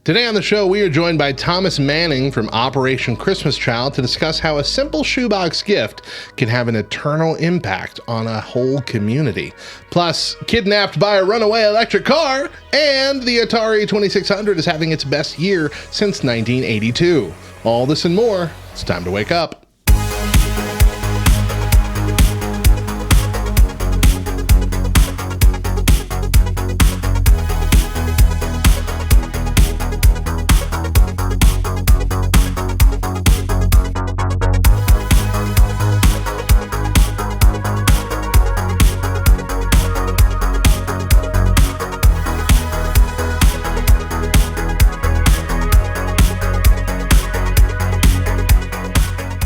Today on the show, we are joined by Thomas Manning from Operation Christmas Child to discuss how a simple shoebox gift can have an eternal impact on a whole community. Plus, kidnapped by a runaway electric car, and the Atari 2600 is having its best year since 1982. All this and more. It's time to wake up.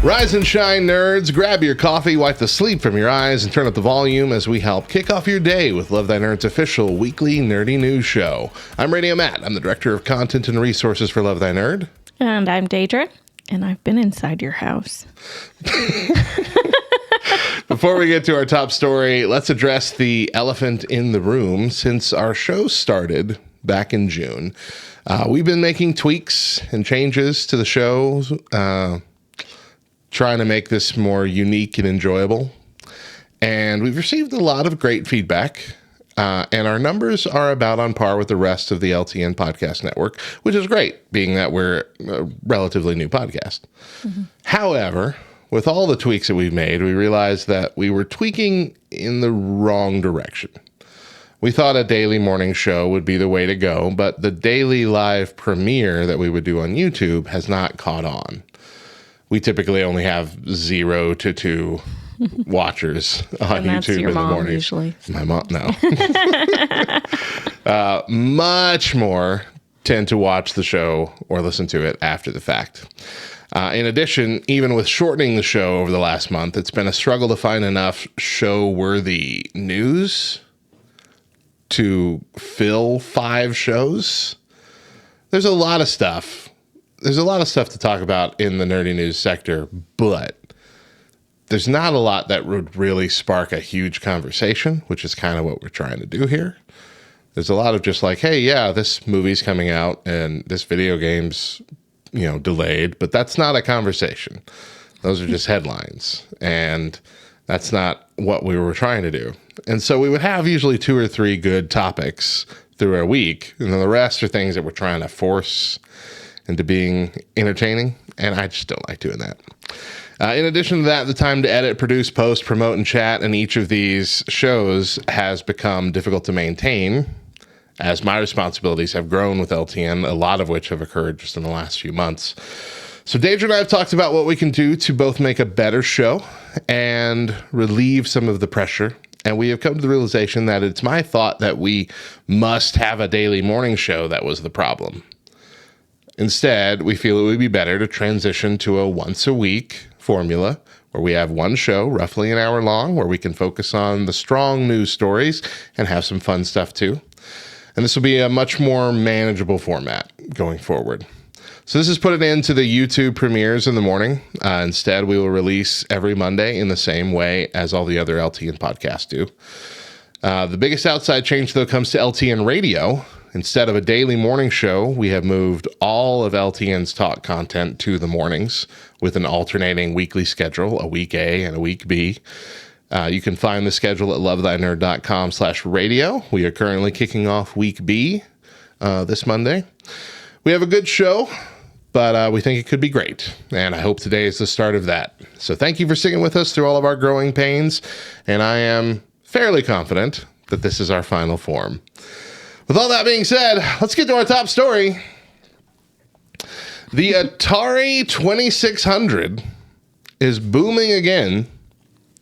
Rise and shine, nerds. Grab your coffee, wipe the sleep from your eyes, and turn up the volume as we help kick off your day with Love Thy Nerd's official weekly nerdy news show. I'm Radio Matt. I'm the Director of Content and Resources for Love Thy Nerd. And I'm Deidra, and I've been inside your house. Before we get to our top story, let's address the elephant in the room. Since our show started back in June, we've been making tweaks and changes to the show, trying to make this more unique and enjoyable. And we've received a lot of great feedback. And our numbers are about on par with the rest of the LTN podcast network, which is great, being that we're a relatively new podcast. Mm-hmm. However, with all the tweaks that we've made, we realized that we were tweaking in the wrong direction. We thought a daily morning show would be the way to go, but the daily live premiere that we would do on YouTube has not caught on. We typically only have 0 to 2 watchers on YouTube your in the mom, morning. Usually. My mom, no. Much more tend to watch the show or listen to it after the fact. In addition, even with shortening the show over the last month, it's been a struggle to find enough show-worthy news to fill 5 shows. There's a lot of stuff. There's a lot of stuff to talk about in the nerdy news sector, but there's not a lot that would really spark a huge conversation, which is kind of what we're trying to do here. There's a lot of just like, hey, yeah, this movie's coming out and this video game's, delayed, but that's not a conversation. Those are just headlines, and that's not what we were trying to do. And so we would have usually 2 or 3 good topics through a week, and then the rest are things that we're trying to force into being entertaining, and I just don't like doing that. In addition to that, the time to edit, produce, post, promote, and chat in each of these shows has become difficult to maintain, as my responsibilities have grown with LTN, a lot of which have occurred just in the last few months. So Deidra and I have talked about what we can do to both make a better show and relieve some of the pressure. And we have come to the realization that it's my thought that we must have a daily morning show that was the problem. Instead, we feel it would be better to transition to a once-a-week formula where we have one show, roughly an hour long, where we can focus on the strong news stories and have some fun stuff too. And this will be a much more manageable format going forward. So this is put it into the YouTube premieres in the morning. Instead, we will release every Monday in the same way as all the other LTN podcasts do. The biggest outside change, though, comes to LTN Radio. Instead of a daily morning show, we have moved all of LTN's talk content to the mornings with an alternating weekly schedule, a week A and a week B. You can find the schedule at lovethynerd.com/radio. We are currently kicking off week B this Monday. We have a good show, but we think it could be great, and I hope today is the start of that. So thank you for sticking with us through all of our growing pains, and I am fairly confident that this is our final form. With all that being said, let's get to our top story. The Atari 2600 is booming again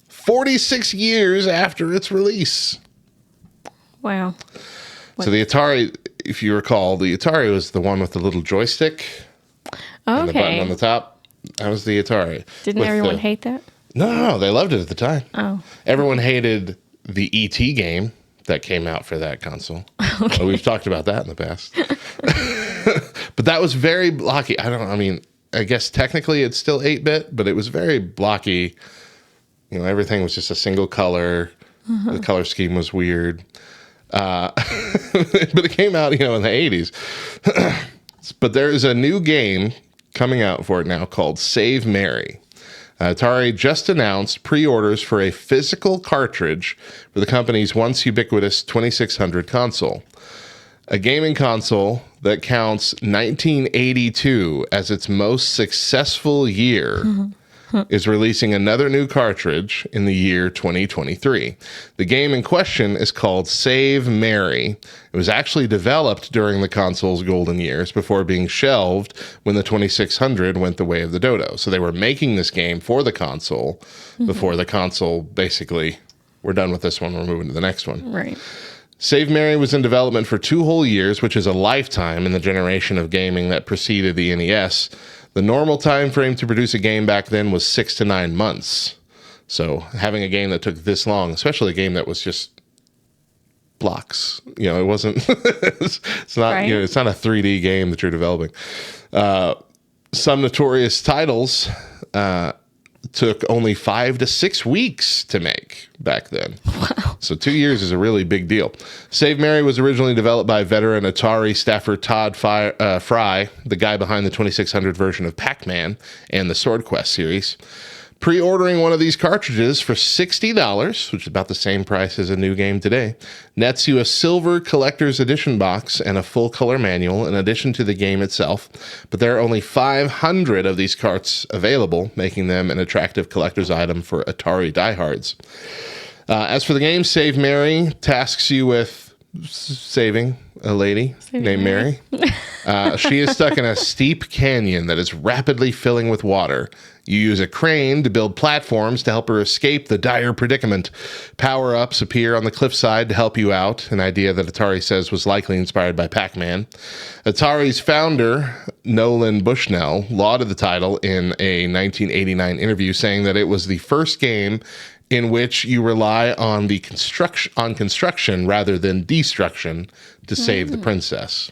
46 years after its release. Wow. So the Atari, if you recall, the Atari was the one with the little joystick and the button on the top. That was the Atari. Didn't everyone hate that? No, they loved it at the time. Oh. Everyone hated the E.T. game that came out for that console. Okay. Well, we've talked about that in the past. But that was very blocky. I guess technically it's still 8-bit, but it was very blocky. Everything was just a single color. The color scheme was weird. But it came out, in the 80s. But there is a new game coming out for it now called Save Mary. Atari just announced pre-orders for a physical cartridge for the company's once ubiquitous 2600 console. A gaming console that counts 1982 as its most successful year is releasing another new cartridge in the year 2023. The game in question is called Save Mary. It was actually developed during the console's golden years before being shelved when the 2600 went the way of the dodo. So they were making this game for the console before the console basically, we're done with this one, we're moving to the next one. Right. Save Mary was in development for 2 whole years, which is a lifetime in the generation of gaming that preceded the NES. The normal time frame to produce a game back then was 6 to 9 months. So having a game that took this long, especially a game that was just blocks, it wasn't. it's not. Right. It's not a 3D game that you're developing. Some notorious titles took only 5 to 6 weeks to make back then. Wow. So 2 years is a really big deal. Save Mary was originally developed by veteran Atari staffer Todd Fry, the guy behind the 2600 version of Pac-Man and the Sword Quest series. Pre-ordering one of these cartridges for $60, which is about the same price as a new game today, nets you a silver collector's edition box and a full-color manual in addition to the game itself. But there are only 500 of these carts available, making them an attractive collector's item for Atari diehards. As for the game, Save Mary tasks you with saving a lady named Mary. She is stuck in a steep canyon that is rapidly filling with water. You use a crane to build platforms to help her escape the dire predicament. Power-ups appear on the cliffside to help you out, an idea that Atari says was likely inspired by Pac-Man. Atari's founder, Nolan Bushnell, lauded the title in a 1989 interview, saying that it was the first game in which you rely on construction rather than destruction to save the princess.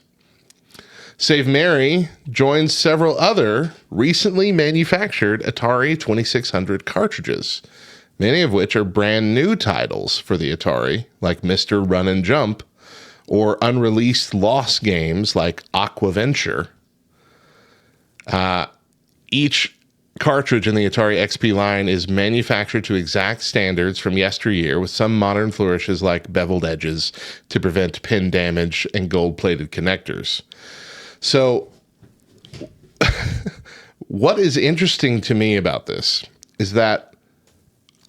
Save Mary joins several other recently manufactured Atari 2600 cartridges, many of which are brand new titles for the Atari, like Mr. Run and Jump, or unreleased lost games like Aquaventure. Each cartridge in the Atari XP line is manufactured to exact standards from yesteryear, with some modern flourishes like beveled edges to prevent pin damage and gold-plated connectors. So what is interesting to me about this is that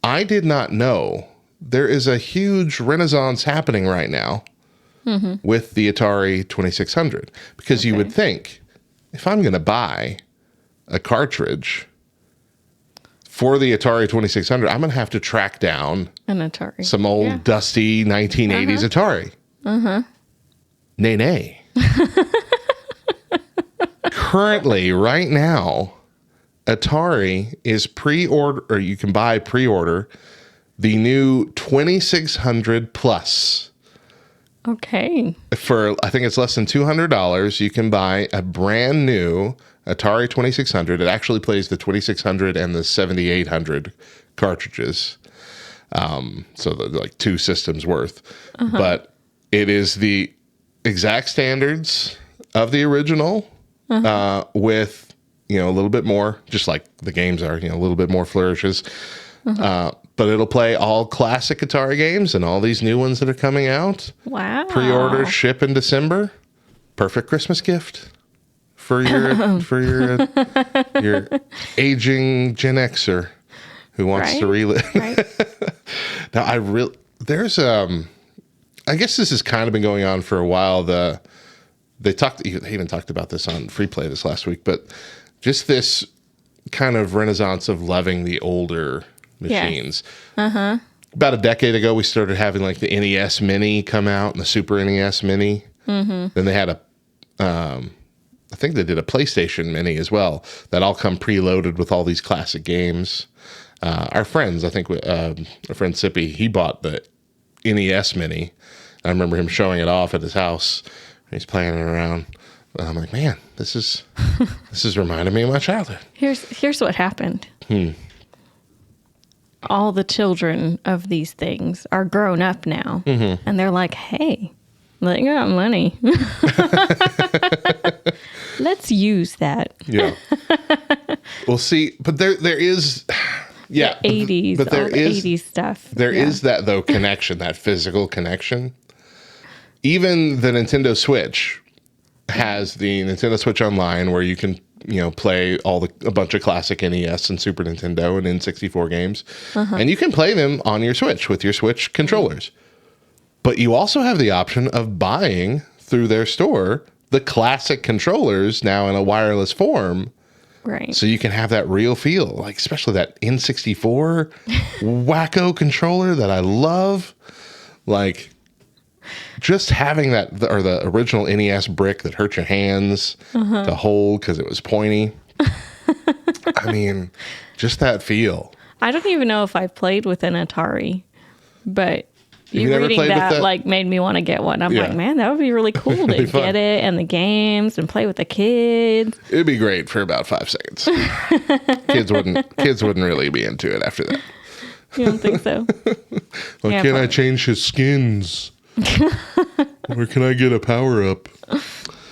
I did not know there is a huge renaissance happening right now with the Atari 2600, because you would think, if I'm going to buy a cartridge for the Atari 2600, I'm going to have to track down An Atari. some old dusty 1980s Atari. Nay. Currently, right now, Atari is you can pre-order the new 2600 Plus. Okay. For, I think it's less than $200, you can buy a brand new Atari 2600. It actually plays the 2600 and the 7800 cartridges. So like 2 systems worth. But it is the exact standards of the original, with, a little bit more, just like the games are, a little bit more flourishes. But it'll play all classic Atari games and all these new ones that are coming out. Wow. Pre-order, ship in December. Perfect Christmas gift for your your aging Gen Xer who wants to relive. Right. Now I guess this has kind of been going on for a while. They even talked about this on Free Play this last week, but just this kind of renaissance of loving the older machines. About a decade ago, we started having like the NES Mini come out and the Super NES Mini. Then they had I think they did a PlayStation Mini as well that all come preloaded with all these classic games. Our friends, I think, our friend Sippy, he bought the NES Mini. I remember him showing it off at his house. He's playing it around. And I'm like, man, this is reminding me of my childhood. Here's what happened. All the children of these things are grown up now, and they're like, hey, they got money. Let's use that. Yeah. We'll see. But there is, yeah. The 80s, but there all the is 80s stuff. There is that, though, connection, that physical connection. Even the Nintendo Switch has the Nintendo Switch Online where you can, play a bunch of classic NES and Super Nintendo and N64 games. And you can play them on your Switch with your Switch controllers. But you also have the option of buying through their store the classic controllers now in a wireless form. Right. So you can have that real feel, like especially that N64 wacko controller that I love. Like just having that, or the original NES brick that hurt your hands to hold because it was pointy. I mean, just that feel. I don't even know if I've played with an Atari, but you reading that like made me want to get one. I'm like, man, that would be really cool to get it and the games and play with the kids. It'd be great for about 5 seconds. Kids wouldn't really be into it after that. You don't think so? Well, can I change his skins? Or can I get a power up?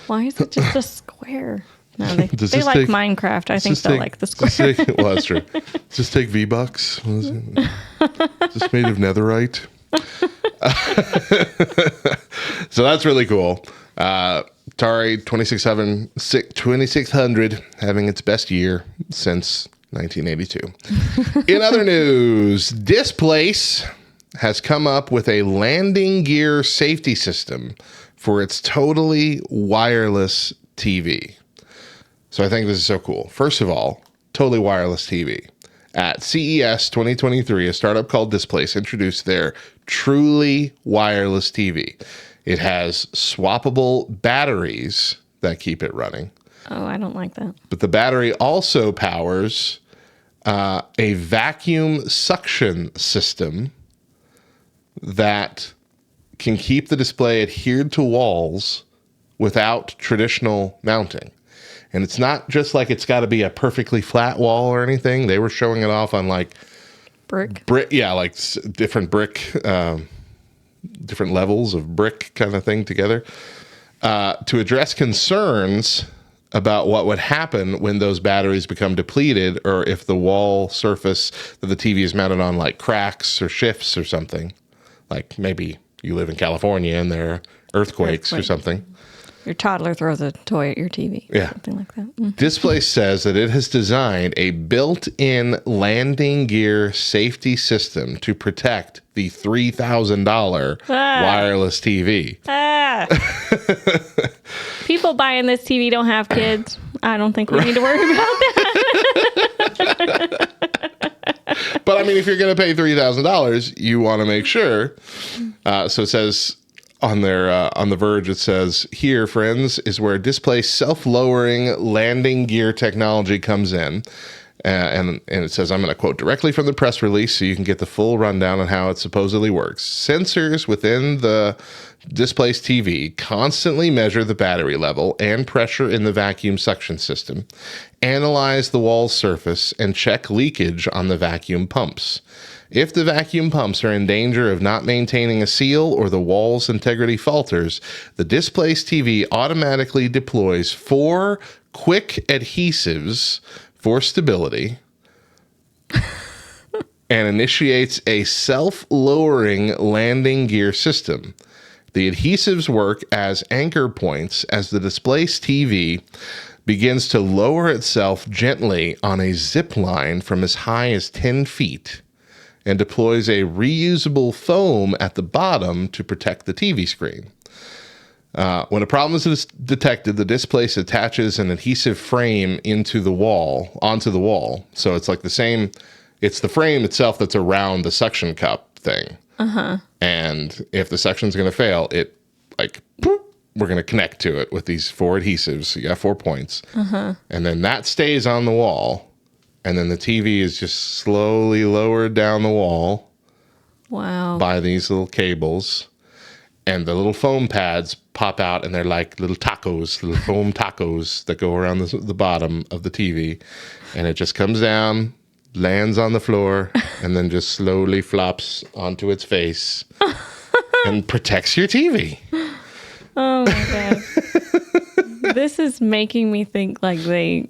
Why is it just a square? No, they like Minecraft. I think they'll like the square. Well, that's true. Does this take V-Bucks? What is it? Is this made of netherite? So that's really cool. Atari 2600 having its best year since 1982. In other news, Displace has come up with a landing gear safety system for its totally wireless TV. So I think this is so cool. First of all, totally wireless TV. At CES 2023, a startup called Displace introduced their truly wireless TV. It has swappable batteries that keep it running. Oh, I don't like that. But the battery also powers a vacuum suction system that can keep the display adhered to walls without traditional mounting. And it's not just like it's got to be a perfectly flat wall or anything. They were showing it off on like brick. Yeah, like different brick, different levels of brick kind of thing together to address concerns about what would happen when those batteries become depleted, or if the wall surface that the TV is mounted on like cracks or shifts or something. Like maybe you live in California and there are earthquakes or something. Your toddler throws a toy at your TV. Yeah. Something like that. Mm-hmm. Displace says that it has designed a built-in landing gear safety system to protect the $3,000 wireless TV. People buying this TV don't have kids. I don't think we need to worry about that. But I mean, if you're going to pay $3,000, you want to make sure. So it says on The Verge, it says, "Here, friends, is where Displace self-lowering landing gear technology comes in." And it says, I'm going to quote directly from the press release so you can get the full rundown on how it supposedly works. Sensors within the Displace TV constantly measure the battery level and pressure in the vacuum suction system, analyze the wall's surface, and check leakage on the vacuum pumps. If the vacuum pumps are in danger of not maintaining a seal or the wall's integrity falters, the Displace TV automatically deploys 4 quick adhesives for stability and initiates a self-lowering landing gear system. The adhesives work as anchor points as the Displace TV begins to lower itself gently on a zip line from as high as 10 feet and deploys a reusable foam at the bottom to protect the TV screen. When a problem is detected, the Displace attaches an adhesive frame onto the wall. So it's like it's the frame itself that's around the suction cup thing. And if the suction's going to fail, we're going to connect to it with these 4 adhesives. So you got 4 points. And then that stays on the wall. And then the TV is just slowly lowered down the wall. Wow. By these little cables. And the little foam pads pop out, and they're like little foam tacos that go around the bottom of the TV. And it just comes down, lands on the floor, and then just slowly flops onto its face and protects your TV. Oh, my God. This is making me think like they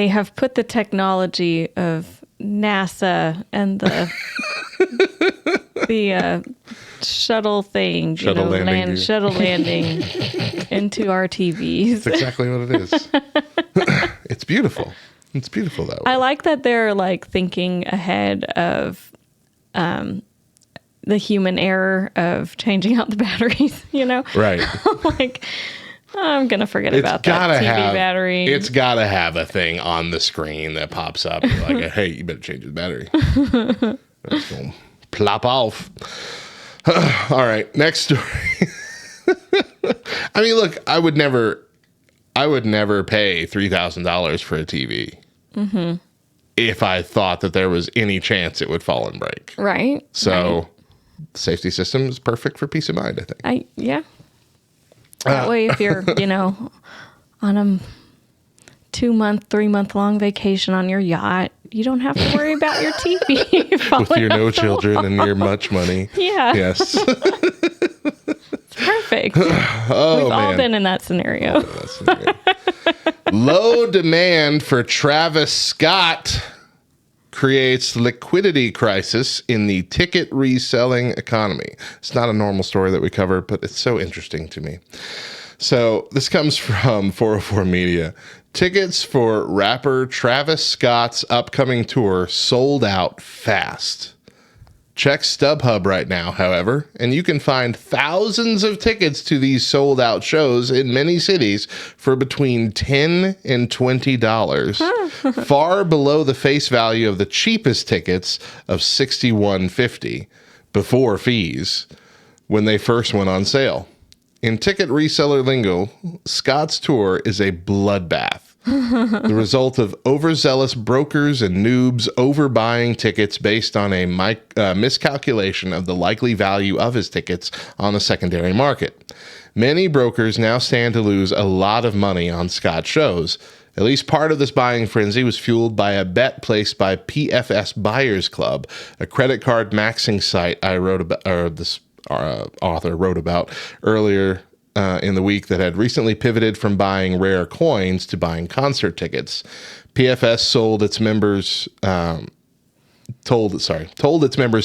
have put the technology of NASA and the shuttle thing, shuttle landing into our TVs. That's exactly what it is. It's beautiful. It's beautiful that way. I like that they're like thinking ahead of the human error of changing out the batteries, Right. Like, I'm going to forget about that TV battery. It's got to have a thing on the screen that pops up like, hey, you better change the battery. It's going to plop off. All right, next story. I mean, look, I would never pay $3,000 for a TV if I thought that there was any chance it would fall and break. Right. So the safety system is perfect for peace of mind, I think. Yeah. That way, if you're, on a 2-month, 3-month long vacation on your yacht, you don't have to worry about your TV falling with your no children and your much money. Yeah. Yes. It's perfect. We've all been in that scenario. Low demand for Travis Scott creates liquidity crisis in the ticket reselling economy. It's not a normal story that we cover, but it's so interesting to me. So this comes from 404 Media. Tickets for rapper Travis Scott's upcoming tour sold out fast. Check StubHub right now, however, and you can find thousands of tickets to these sold out shows in many cities for between $10 and $20, far below the face value of the cheapest tickets of $61.50 before fees when they first went on sale. In ticket reseller lingo, Scott's tour is a bloodbath. The result of overzealous brokers and noobs overbuying tickets based on a miscalculation of the likely value of his tickets on the secondary market. Many brokers now stand to lose a lot of money on Scott shows. At least part of this buying frenzy was fueled by a bet placed by PFS Buyers Club, a credit card maxing site I wrote about, or this author wrote about earlier in the week that had recently pivoted from buying rare coins to buying concert tickets. PFS told its members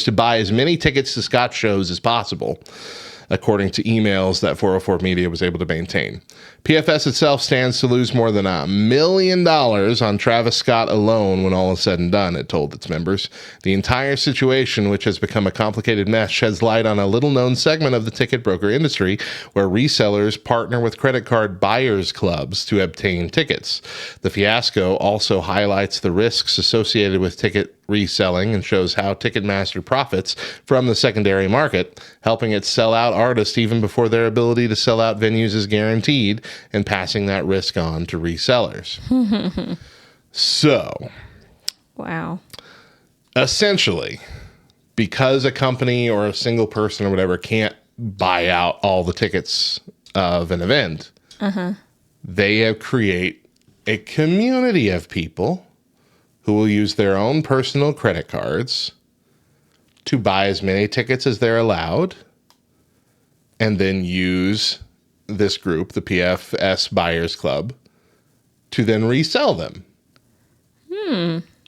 to buy as many tickets to Scott shows as possible, according to emails that 404 Media was able to maintain. PFS itself stands to lose more than $1 million on Travis Scott alone when all is said and done, it told its members. The entire situation, which has become a complicated mess, sheds light on a little-known segment of the ticket broker industry where resellers partner with credit card buyers clubs to obtain tickets. The fiasco also highlights the risks associated with ticket reselling and shows how Ticketmaster profits from the secondary market, helping it sell out artists even before their ability to sell out venues is guaranteed, and passing that risk on to resellers. So, wow. Essentially, because a company or a single person or whatever can't buy out all the tickets of an event, they have created a community of people who will use their own personal credit cards to buy as many tickets as they're allowed, and then use this group, the PFS Buyers Club, to then resell them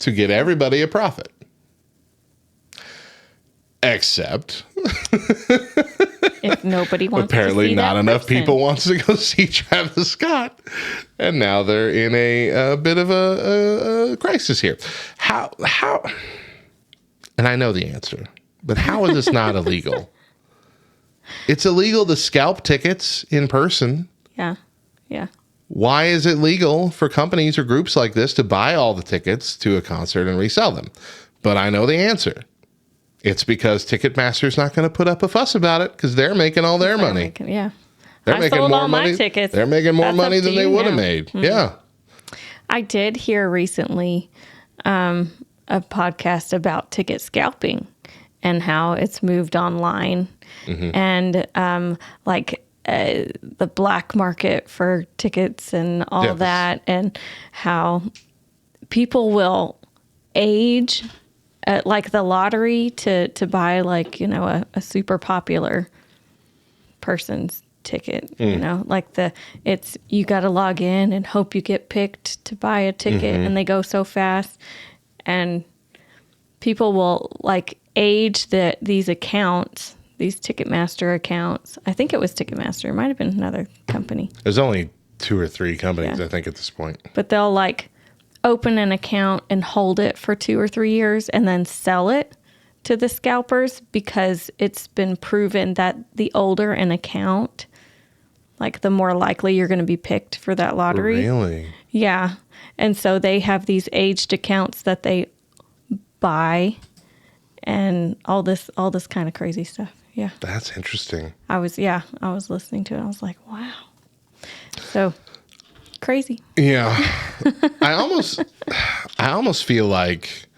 to get everybody a profit. Except if nobody wants apparently to see not that enough person. people wants to go see Travis Scott, and now they're in a bit of a crisis here. How and I know the answer, but how is this not illegal? It's illegal to scalp tickets in person. Yeah. Why is it legal for companies or groups like this to buy all the tickets to a concert and resell them? But I know the answer. It's because Ticketmaster's not going to put up a fuss about it because they're making all their money. They're making sold more all money. My tickets. They're making more money than they would have made. Mm-hmm. Yeah. I did hear recently a podcast about ticket scalping and how it's moved online and the black market for tickets and all that, and how people will age like the lottery to buy a super popular person's ticket, you know, like you got to log in and hope you get picked to buy a ticket, and they go so fast, and people will like age these accounts, these Ticketmaster accounts. I think it was Ticketmaster. It might have been another company. There's only 2 or 3 companies, I think, at this point. But they'll like open an account and hold it for 2 or 3 years and then sell it to the scalpers, because it's been proven that the older an account, like the more likely you're going to be picked for that lottery. Really? Yeah. And so they have these aged accounts that they buy and all this kind of crazy stuff. Yeah. That's interesting. I was listening to it. I was like, wow. So crazy. Yeah. I almost feel like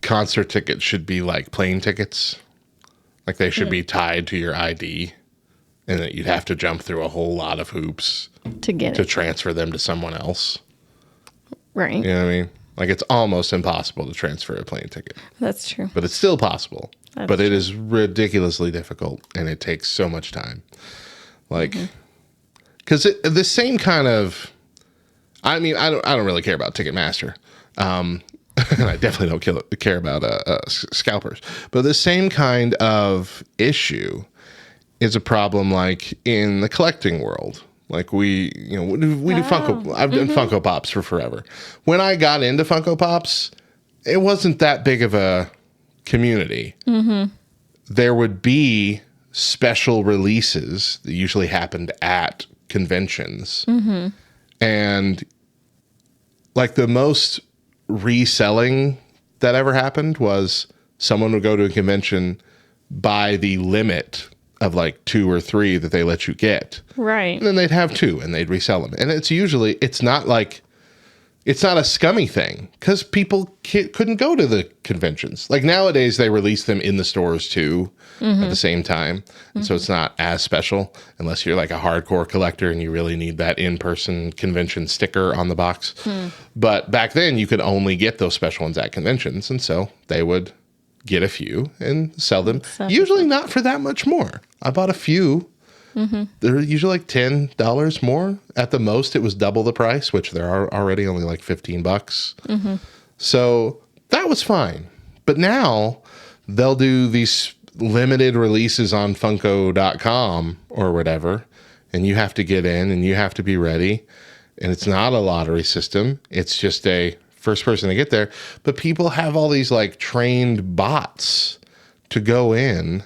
concert tickets should be like plane tickets. Like they should be tied to your ID, and that you'd have to jump through a whole lot of hoops to transfer them to someone else. Right. You know what I mean? Like it's almost impossible to transfer a plane ticket. That's true. But it's still possible. But it is ridiculously difficult, and it takes so much time. Like, because the same kind of, I mean, I don't really care about Ticketmaster. And I definitely don't care about scalpers. But the same kind of issue is a problem like in the collecting world. Like we do Funko. I've done Funko Pops for forever. When I got into Funko Pops, it wasn't that big of a community. There would be special releases that usually happened at conventions. And like the most reselling that ever happened was someone would go to a convention, buy the limit of like 2 or 3 that they let you get. Right. And then they'd have 2 and they'd resell them. And it's not a scummy thing, because people couldn't go to the conventions. Like nowadays they release them in the stores too at the same time. And so it's not as special unless you're like a hardcore collector and you really need that in-person convention sticker on the box. But back then you could only get those special ones at conventions. And so they would get a few and sell them, usually not for that much more. I bought a few. They're usually like $10 more. At the most, it was double the price, which they're already only like $15. So that was fine. But now they'll do these limited releases on Funko.com or whatever, and you have to get in and you have to be ready. And it's not a lottery system. It's just a first person to get there. But people have all these like trained bots to go in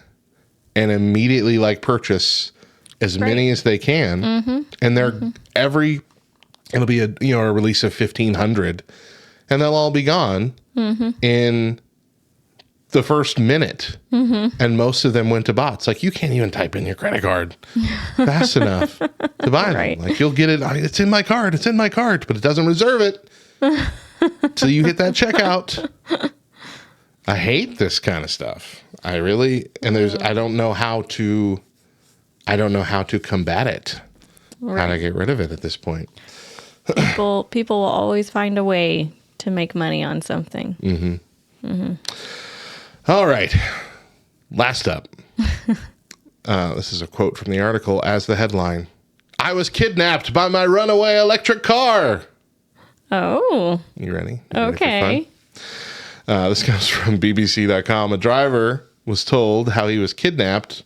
and immediately like purchase as many as they can. And they're it'll be a release of 1,500 and they'll all be gone in the first minute. And most of them went to bots. Like you can't even type in your credit card fast enough to buy them. Like you'll get it. It's in my card. It's in my card, but it doesn't reserve it till you hit that checkout. I hate this kind of stuff. I really, and I don't know how to combat it. How to get rid of it at this point. People will always find a way to make money on something. All right. Last up. This is a quote from the article as the headline. I was kidnapped by my runaway electric car. Oh. You ready? Okay. This comes from BBC.com. A driver was told how he was kidnapped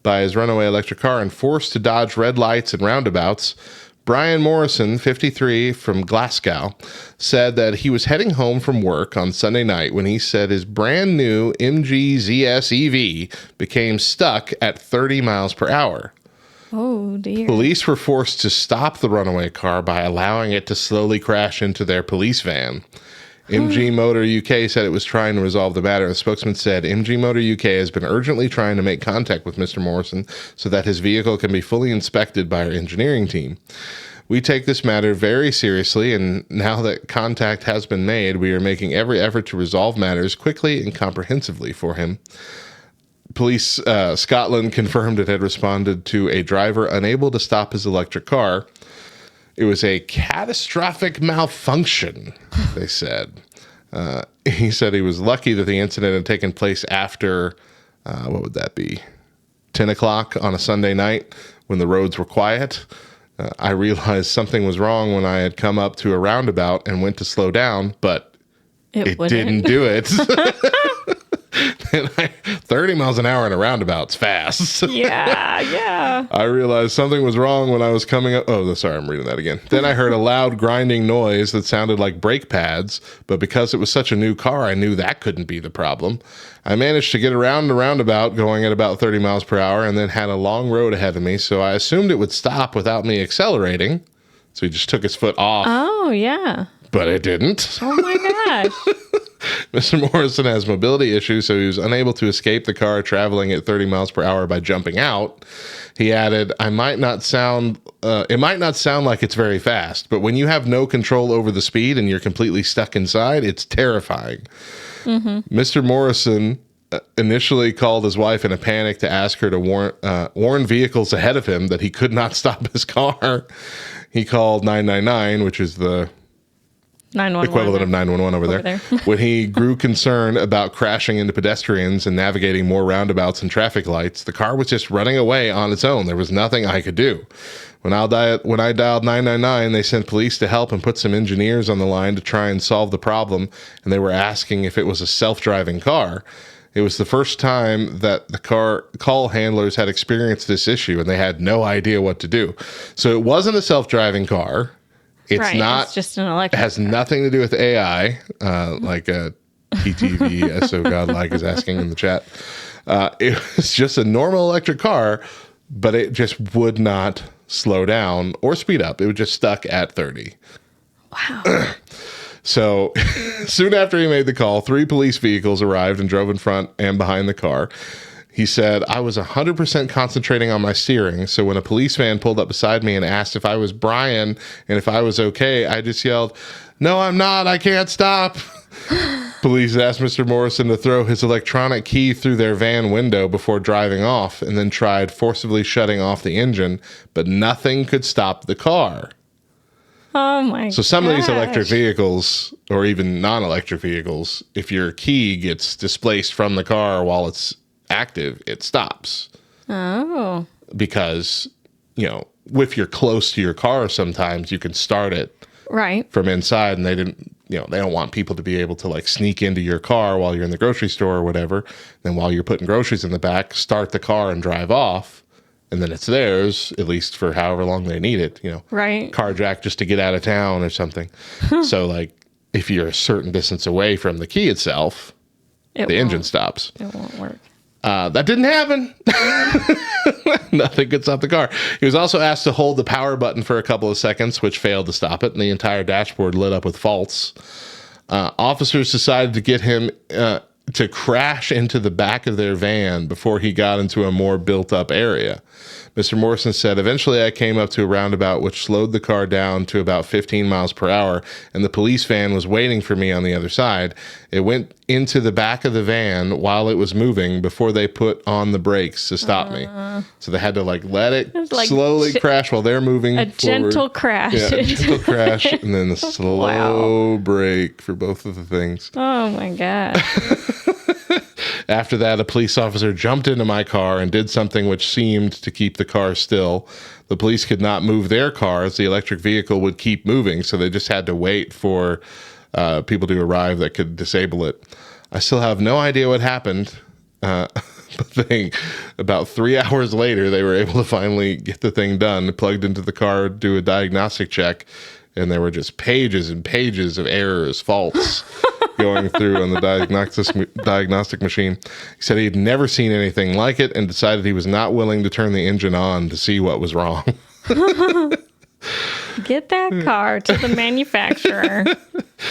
by his runaway electric car and forced to dodge red lights and roundabouts. Brian Morrison, 53, from Glasgow, said that he was heading home from work on Sunday night when he said his brand new MG ZS EV became stuck at 30 miles per hour. Oh, dear. Police were forced to stop the runaway car by allowing it to slowly crash into their police van. MG Motor UK said it was trying to resolve the matter. The spokesman said MG Motor UK has been urgently trying to make contact with Mr. Morrison so that his vehicle can be fully inspected by our engineering team. We take this matter very seriously, and now that contact has been made, we are making every effort to resolve matters quickly and comprehensively for him. Police Scotland confirmed it had responded to a driver unable to stop his electric car. It was a catastrophic malfunction, they said. He said he was lucky that the incident had taken place after, what would that be, 10 o'clock on a Sunday night, when the roads were quiet. I realized something was wrong when I had come up to a roundabout and went to slow down, but it didn't do it. 30 miles an hour in a roundabout's fast. Yeah. I realized something was wrong when I was coming up. Oh, sorry, I'm reading that again. Then I heard a loud grinding noise that sounded like brake pads, but because it was such a new car, I knew that couldn't be the problem. I managed to get around the roundabout going at about 30 miles per hour and then had a long road ahead of me, so I assumed it would stop without me accelerating. So he just took his foot off. Oh, yeah. But it didn't. Oh, my gosh. Mr. Morrison has mobility issues, so he was unable to escape the car traveling at 30 miles per hour by jumping out. He added, it might not sound like it's very fast, but when you have no control over the speed and you're completely stuck inside, it's terrifying. Mm-hmm. Mr. Morrison initially called his wife in a panic to ask her to warn vehicles ahead of him that he could not stop his car. He called 999, which is the 911 equivalent of 911 over there. When he grew concerned about crashing into pedestrians and navigating more roundabouts and traffic lights, the car was just running away on its own. There was nothing I could do. When I dialed 999, they sent police to help and put some engineers on the line to try and solve the problem, and they were asking if it was a self-driving car. It was the first time that the call handlers had experienced this issue, and they had no idea what to do. So it wasn't a self-driving car. It's not. It's just an electric. It has nothing to do with AI, like a PTV SO Godlike is asking in the chat. It was just a normal electric car, but it just would not slow down or speed up. It was just stuck at 30. Wow. So soon after he made the call, 3 police vehicles arrived and drove in front and behind the car. He said, I was 100% concentrating on my steering, so when a police van pulled up beside me and asked if I was Brian and if I was okay, I just yelled, "No, I'm not. I can't stop." Police asked Mr. Morrison to throw his electronic key through their van window before driving off and then tried forcibly shutting off the engine, but nothing could stop the car. Oh, my God. So some of these electric vehicles, or even non-electric vehicles, if your key gets displaced from the car while it's active, it stops. Oh. Because, if you're close to your car, sometimes you can start it right from inside, and they don't want people to be able to like sneak into your car while you're in the grocery store or whatever. Then while you're putting groceries in the back, start the car and drive off, and then it's theirs, at least for however long they need it, Right. Carjack just to get out of town or something. So like if you're a certain distance away from the key itself, the engine stops. It won't work. That didn't happen. Nothing could stop the car. He was also asked to hold the power button for a couple of seconds, which failed to stop it, and the entire dashboard lit up with faults. Officers decided to get him to crash into the back of their van before he got into a more built-up area. Mr. Morrison said, eventually I came up to a roundabout which slowed the car down to about 15 miles per hour, and the police van was waiting for me on the other side. It went into the back of the van while it was moving before they put on the brakes to stop me. So they had to let it slowly crash while they're moving forward. Gentle crash. Yeah, a gentle crash, and then the slow brake for both of the things. Oh, my God. After that, a police officer jumped into my car and did something which seemed to keep the car still. The police could not move their cars. The electric vehicle would keep moving, so they just had to wait for people to arrive that could disable it. I still have no idea what happened. About 3 hours later, they were able to finally get the thing done, plugged into the car, do a diagnostic check, and there were just pages and pages of errors, faults going through on the diagnostic machine. He said he'd never seen anything like it and decided he was not willing to turn the engine on to see what was wrong. Get that car to the manufacturer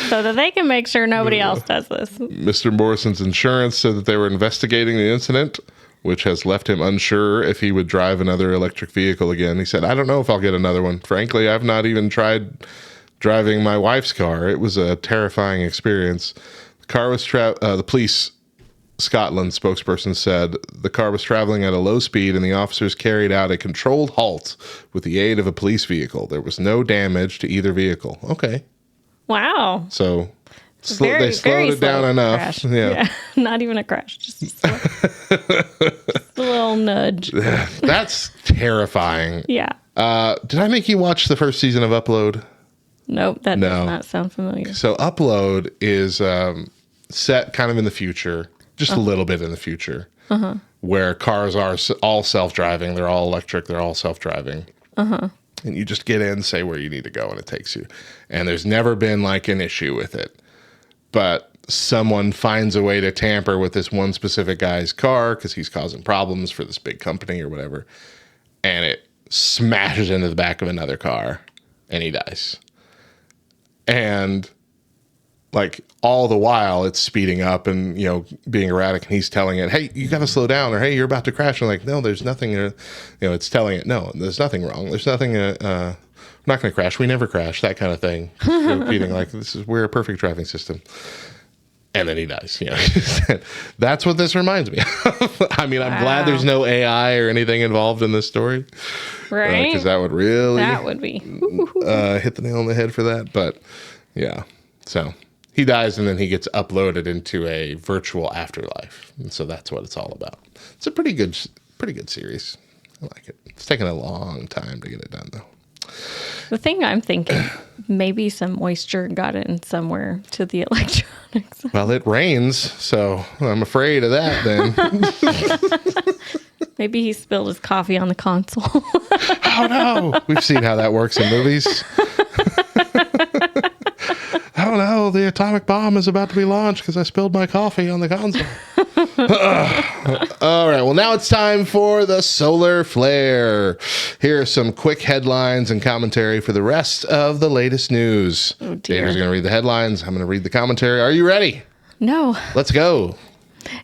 so that they can make sure nobody else does this. Mr. Morrison's insurance said that they were investigating the incident, which has left him unsure if he would drive another electric vehicle again. He said, I don't know if I'll get another one. Frankly, I've not even tried driving my wife's car. It was a terrifying experience. The car was the police Scotland spokesperson said the car was traveling at a low speed and the officers carried out a controlled halt with the aid of a police vehicle. There was no damage to either vehicle. Okay. Wow. So They slowed it down enough. Crash. Yeah. Not even a crash. Just a little nudge. That's terrifying. Yeah. Did I make you watch the first season of Upload? Nope, that does not sound familiar. So Upload is set kind of in the future, just a little bit in the future, where cars are all self-driving. They're all electric. They're all self-driving. And you just get in, say where you need to go, and it takes you. And there's never been like an issue with it. But someone finds a way to tamper with this one specific guy's car because he's causing problems for this big company or whatever. And it smashes into the back of another car and he dies. And like all the while it's speeding up and, you know, being erratic, and he's telling it, hey, you got to slow down, or hey, you're about to crash. And like, no, there's nothing, you know, it's telling it, no, there's nothing wrong. There's nothing, we're not going to crash. We never crash, that kind of thing. Repeating like, we're a perfect driving system. And then he dies, you know. That's what this reminds me of. I mean, I'm glad there's no AI or anything involved in this story. Right. Because that would really be hit the nail on the head for that. But yeah, so he dies and then he gets uploaded into a virtual afterlife. And so that's what it's all about. It's a pretty good series. I like it. It's taken a long time to get it done, though. The thing I'm thinking, maybe some moisture got in somewhere to the electronics. Well, it rains, so I'm afraid of that then. Maybe he spilled his coffee on the console. Oh, no. We've seen how that works in movies. Oh, no. The atomic bomb is about to be launched because I spilled my coffee on the console. All right. Well, now it's time for the solar flare. Here are some quick headlines and commentary for the rest of the latest news. Oh, dear. Dana's going to read the headlines. I'm going to read the commentary. Are you ready? No. Let's go.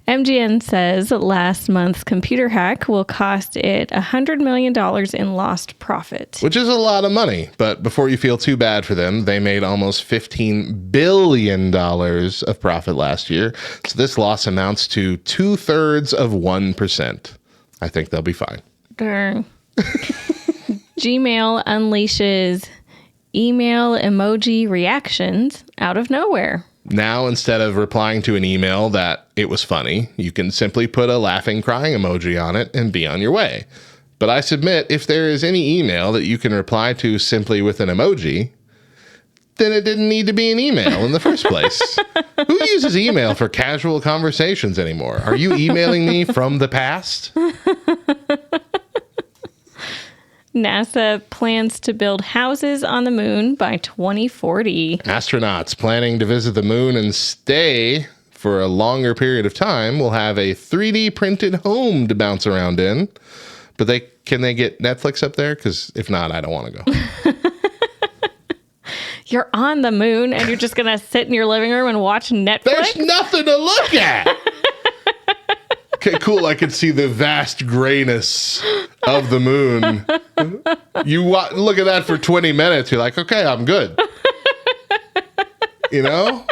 MGN says last month's computer hack will cost it $100 million in lost profit. Which is a lot of money. But before you feel too bad for them, they made almost $15 billion of profit last year. So this loss amounts to 2/3 of 1%. I think they'll be fine. Darn. Gmail unleashes email emoji reactions out of nowhere. Now, instead of replying to an email that it was funny, you can simply put a laughing, crying emoji on it and be on your way. But I submit, if there is any email that you can reply to simply with an emoji, then it didn't need to be an email in the first place. Who uses email for casual conversations anymore? Are you emailing me from the past? NASA plans to build houses on the moon by 2040. Astronauts planning to visit the moon and stay for a longer period of time will have a 3D printed home to bounce around in. But can they get Netflix up there? Because if not, I don't want to go. You're on the moon and you're just going to sit in your living room and watch Netflix? There's nothing to look at. Okay, cool. I could see the vast grayness of the moon. You look at that for 20 minutes. You're like, okay, I'm good. You know?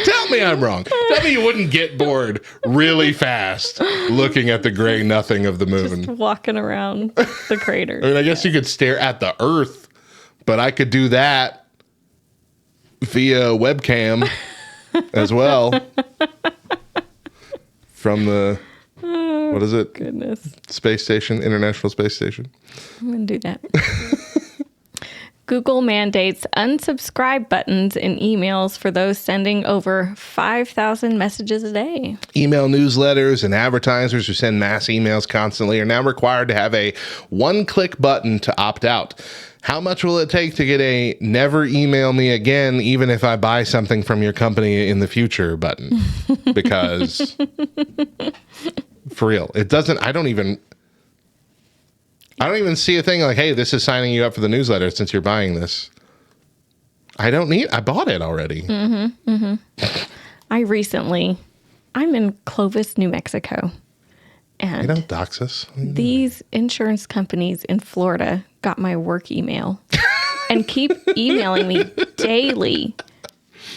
Tell me I'm wrong. Tell me you wouldn't get bored really fast looking at the gray nothing of the moon. Just walking around the crater. I mean, I guess you could stare at the Earth, but I could do that via webcam as well. From the, what is it? Goodness. Space Station, International Space Station. I'm going to do that. Google mandates unsubscribe buttons in emails for those sending over 5,000 messages a day. Email newsletters and advertisers who send mass emails constantly are now required to have a one-click button to opt out. How much will it take to get a never email me again, even if I buy something from your company in the future button? Because for real, it doesn't, I don't even see a thing like, hey, this is signing you up for the newsletter since you're buying this. I bought it already. Mm-hmm, mm-hmm. I'm in Clovis, New Mexico. And you don't dox us. These insurance companies in Florida got my work email and keep emailing me daily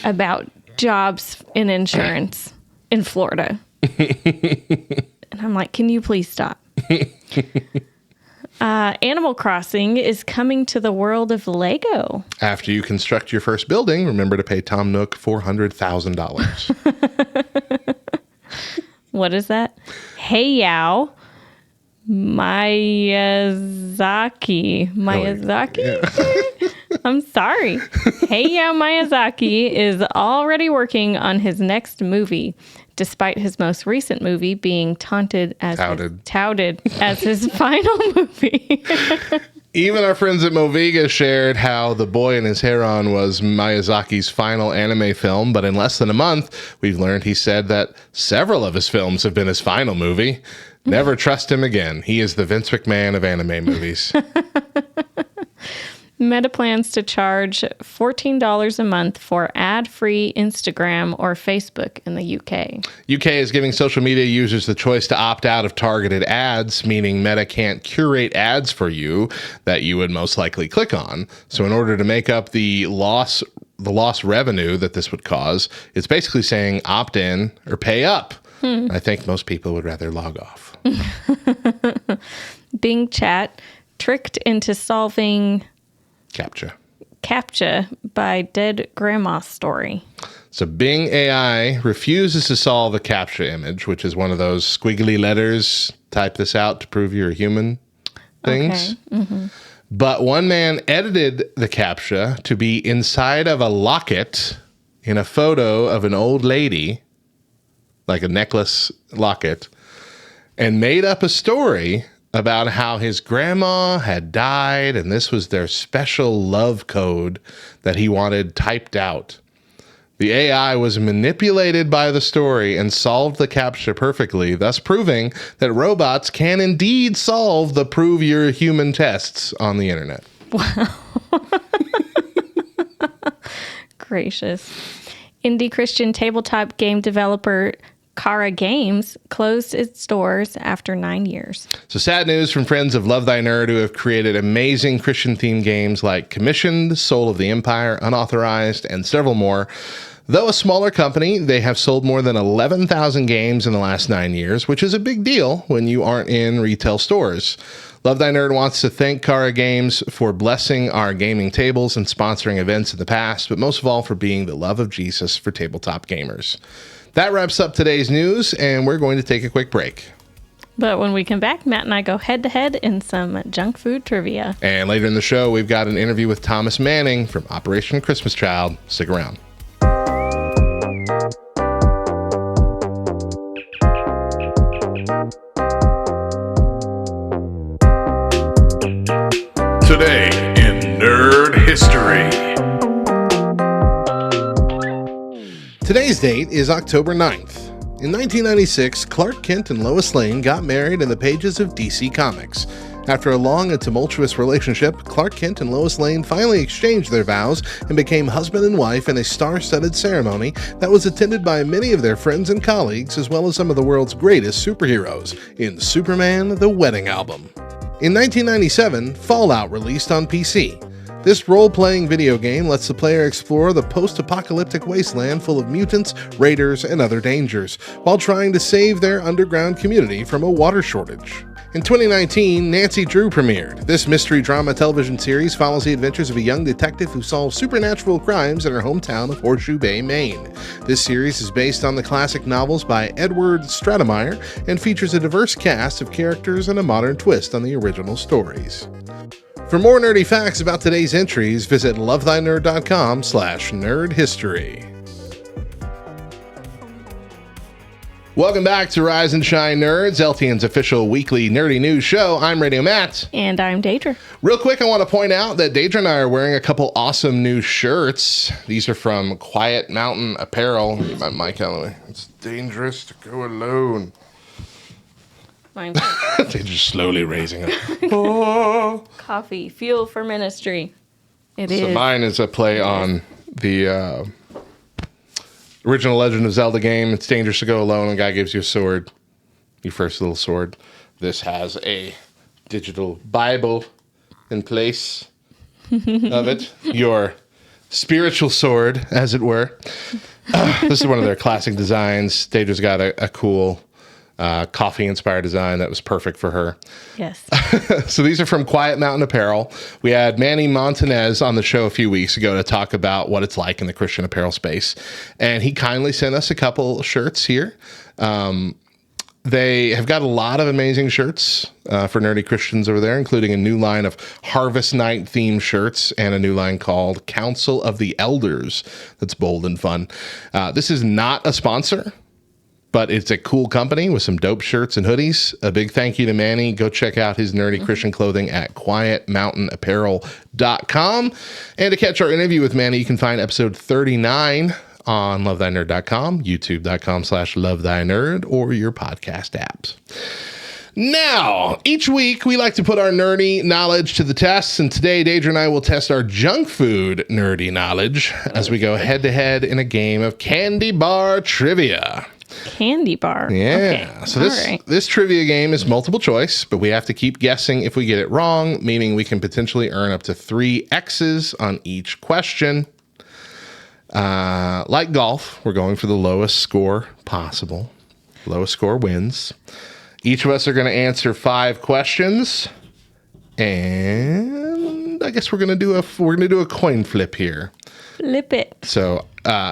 about jobs in insurance in Florida. And I'm like, can you please stop? Animal Crossing is coming to the world of Lego. After you construct your first building, remember to pay Tom Nook $400,000. What is that? Hayao Miyazaki. I'm sorry. Hayao Miyazaki is already working on his next movie, despite his most recent movie being touted as his final movie. Even our friends at Moviga shared how The Boy and His Heron was Miyazaki's final anime film, but in less than a month, we've learned he said that several of his films have been his final movie. Never trust him again. He is the Vince McMahon of anime movies. Meta plans to charge $14 a month for ad-free Instagram or Facebook in the UK. UK is giving social media users the choice to opt out of targeted ads, meaning Meta can't curate ads for you that you would most likely click on. So in order to make up the lost revenue that this would cause, it's basically saying opt in or pay up. I think most people would rather log off. Bing Chat tricked into solving CAPTCHA by Dead Grandma Story. So Bing AI refuses to solve a CAPTCHA image, which is one of those squiggly letters, type this out to prove you're a human things. Okay. Mm-hmm. But one man edited the CAPTCHA to be inside of a locket in a photo of an old lady, like a necklace locket, and made up a story about how his grandma had died and this was their special love code that he wanted typed out. The AI was manipulated by the story and solved the CAPTCHA perfectly, thus proving that robots can indeed solve the prove you're human tests on the internet. Wow. Gracious. Indie Christian tabletop game developer Kara Games closed its doors after 9 years. So sad news from friends of Love Thy Nerd who have created amazing Christian-themed games like Commissioned, Soul of the Empire, Unauthorized, and several more. Though a smaller company, they have sold more than 11,000 games in the last 9 years, which is a big deal when you aren't in retail stores. Love Thy Nerd wants to thank Kara Games for blessing our gaming tables and sponsoring events in the past, but most of all for being the love of Jesus for tabletop gamers. That wraps up today's news, and we're going to take a quick break. But when we come back, Matt and I go head-to-head in some junk food trivia. And later in the show, we've got an interview with Thomas Manning from Operation Christmas Child. Stick around. Today in Nerd History. Today's date is October 9th. In 1996, Clark Kent and Lois Lane got married in the pages of DC Comics. After a long and tumultuous relationship, Clark Kent and Lois Lane finally exchanged their vows and became husband and wife in a star-studded ceremony that was attended by many of their friends and colleagues, as well as some of the world's greatest superheroes, in Superman: The Wedding Album. In 1997, Fallout released on PC. This role-playing video game lets the player explore the post-apocalyptic wasteland full of mutants, raiders, and other dangers, while trying to save their underground community from a water shortage. In 2019, Nancy Drew premiered. This mystery drama television series follows the adventures of a young detective who solves supernatural crimes in her hometown of Horseshoe Bay, Maine. This series is based on the classic novels by Edward Stratemeyer and features a diverse cast of characters and a modern twist on the original stories. For more nerdy facts about today's entries, visit lovethynerd.com/nerdhistory. Welcome back to Rise and Shine Nerds, LTN's official weekly nerdy news show. I'm Radio Matt. And I'm Deidra. Real quick, I want to point out that Deidra and I are wearing a couple awesome new shirts. These are from Quiet Mountain Apparel. Get my mic out of the way. It's dangerous to go alone. Mine. They're just slowly raising up. Oh. Coffee, fuel for ministry. It is. So mine is a play on the original Legend of Zelda game. It's dangerous to go alone. A guy gives you a sword, your first little sword. This has a digital Bible in place of it. Your spiritual sword, as it were. This is one of their classic designs. Deidra's got a cool coffee-inspired design that was perfect for her. Yes. So these are from Quiet Mountain Apparel. We had Manny Montanez on the show a few weeks ago to talk about what it's like in the Christian apparel space. And he kindly sent us a couple shirts here. They have got a lot of amazing shirts for nerdy Christians over there, including a new line of Harvest Night themed shirts and a new line called Council of the Elders. That's bold and fun. This is not a sponsor, but it's a cool company with some dope shirts and hoodies. A big thank you to Manny. Go check out his nerdy Christian clothing at quietmountainapparel.com. And to catch our interview with Manny, you can find episode 39 on lovethynerd.com, youtube.com/lovethynerd, or your podcast apps. Now, each week we like to put our nerdy knowledge to the test, and today Deidra and I will test our junk food nerdy knowledge as we go head-to-head in a game of candy bar trivia. Candy bar. Yeah. Okay. So All this trivia game is multiple choice, but we have to keep guessing if we get it wrong, meaning we can potentially earn up to 3 X's on each question. Like golf, we're going for the lowest score possible. Lowest score wins. Each of us are going to answer 5 questions, and I guess we're going to do a coin flip here. Flip it. So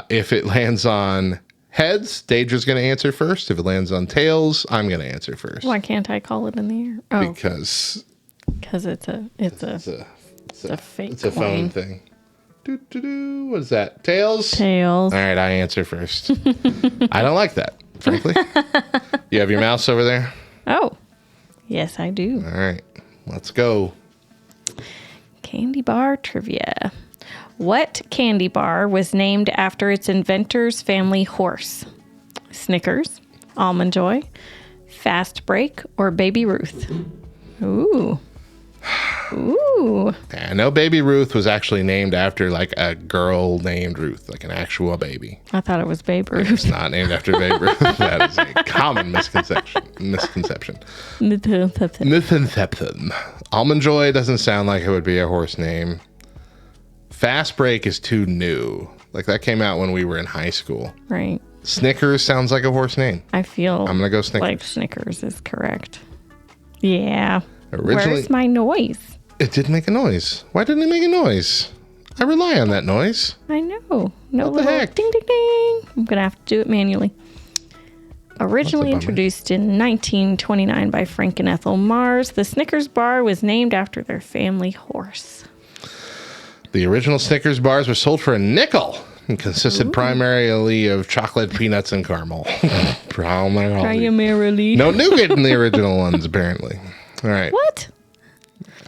if it lands on heads, Deidra's going to answer first. If it lands on tails, I'm going to answer first. Why can't I call it in the air? Oh, Because it's a fake it's a phone coin. thing. What is that? Tails? Tails. All right, I answer first. I don't like that, frankly. You have your mouse over there? Oh, yes, I do. All right, let's go. Candy bar trivia. What candy bar was named after its inventor's family horse? Snickers, Almond Joy, Fast Break, or Baby Ruth? Ooh. Ooh. I know Baby Ruth was actually named after like a girl named Ruth, like an actual baby. I thought it was Babe Ruth. It's not named after Babe Ruth. That is a common misconception. Misconception. Almond Joy doesn't sound like it would be a horse name. Fast Break is too new. Like that came out when we were in high school. Right. Snickers sounds like a horse name. I feel I'm gonna go Snickers. like Snickers is correct. Yeah. Originally, Where's my noise? it didn't make a noise. Why didn't it make a noise? I rely on that noise. I know. No What the little heck? ding ding ding. I'm gonna have to do it manually. Originally bummer. introduced in 1929 by Frank and Ethel Mars, the Snickers bar was named after their family horse. The original Snickers bars were sold for a nickel and consisted primarily of chocolate, peanuts, and caramel. Primarily. No nougat in the original ones, apparently. All right. What?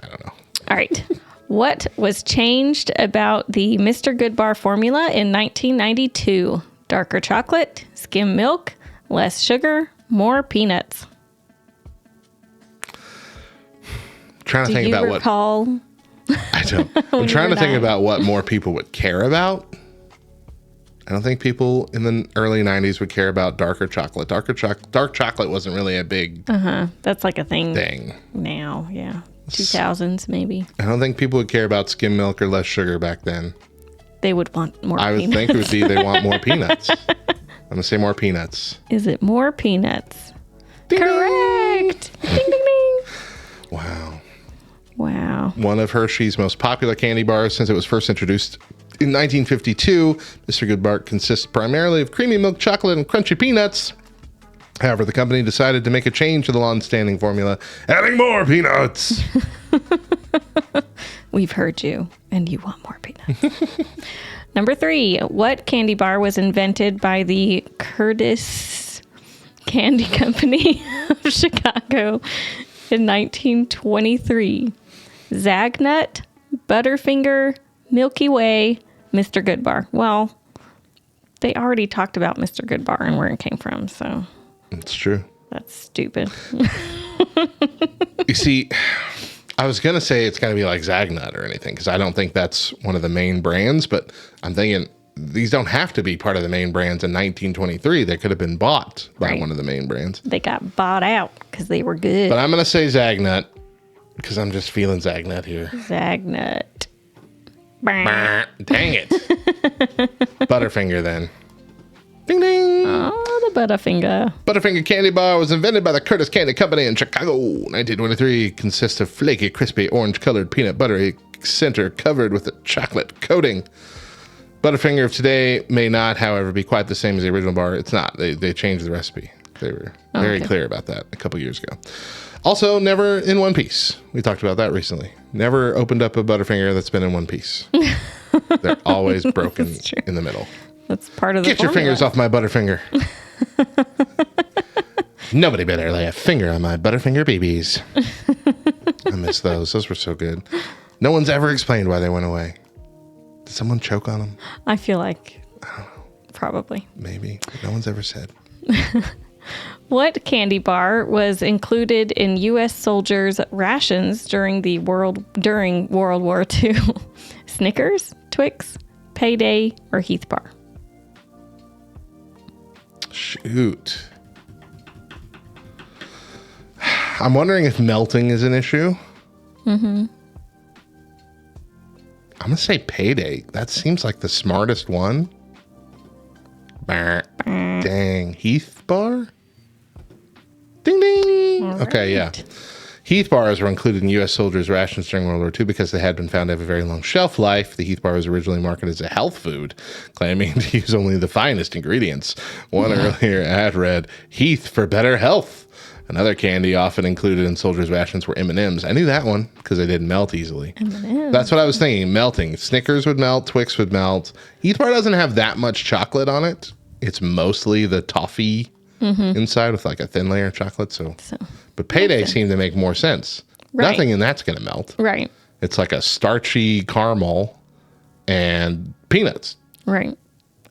I don't know. All right. What was changed about the Mr. Goodbar formula in 1992? Darker chocolate, skim milk, less sugar, more peanuts. Trying to Do think you about recall? I don't. I'm trying to think about what more people would care about. I don't think people in the early 90s would care about darker chocolate. Dark chocolate wasn't really a big That's like a thing thing. now. Yeah. 2000s maybe. I don't think people would care about skim milk or less sugar back then. They would want more I would peanuts. think it would be they want more peanuts. I'm going to say more peanuts. Is it more peanuts? Ding, ding. Correct. Ding, ding, ding. Wow. Wow. One of Hershey's most popular candy bars since it was first introduced in 1952. Mr. Goodbar consists primarily of creamy milk chocolate and crunchy peanuts. However, the company decided to make a change to the long-standing formula, adding more peanuts. We've heard you, and you want more peanuts. Number 3. What candy bar was invented by the Curtis Candy Company of Chicago in 1923? Zagnut, Butterfinger, Milky Way, Mr. Goodbar. Well, they already talked about Mr. Goodbar and where it came from, so It's true. that's stupid. You see, I was going to say it's going to be like Zagnut or anything, because I don't think that's one of the main brands, but I'm thinking these don't have to be part of the main brands in 1923. They could have been bought by Right. one of the main brands. They got bought out because they were good. But I'm going to say Zagnut, because I'm just feeling Zagnut here. Zagnut. Dang it. Butterfinger then. Ding ding. Oh, the Butterfinger. Butterfinger candy bar was invented by the Curtis Candy Company in Chicago. 1923. Consists of flaky, crispy, orange-colored peanut buttery center covered with a chocolate coating. Butterfinger of today may not, however, be quite the same as the original bar. It's not. They changed the recipe. They were very clear about that a couple years ago. Also, never in one piece. We talked about that recently. Never opened up a Butterfinger that's been in one piece. They're always broken in the middle. That's part of the Get your fingers off my Butterfinger. Nobody better lay a finger on my Butterfinger BBs. I miss those. Those were so good. No one's ever explained why they went away. Did someone choke on them? I feel like probably. Maybe. No one's ever said. What candy bar was included in U.S. soldiers' rations during World War II? Snickers, Twix, Payday, or Heath Bar? Shoot. I'm wondering if melting is an issue. Mm-hmm. I'm going to say Payday. That seems like the smartest one. Dang. Heath Bar? Ding, ding. All okay, right. yeah. Heath bars were included in U.S. soldiers' rations during World War II because they had been found to have a very long shelf life. The Heath bar was originally marketed as a health food, claiming to use only the finest ingredients. One earlier ad read, Heath for better health. Another candy often included in soldiers' rations were M&Ms. I knew that one because they didn't melt easily. M&Ms. That's what I was thinking, melting. Snickers would melt, Twix would melt. Heath bar doesn't have that much chocolate on it. It's mostly the toffee inside with like a thin layer of chocolate. But Payday seemed to make more sense. Right. Nothing in that's going to melt. Right. It's like a starchy caramel and peanuts. Right.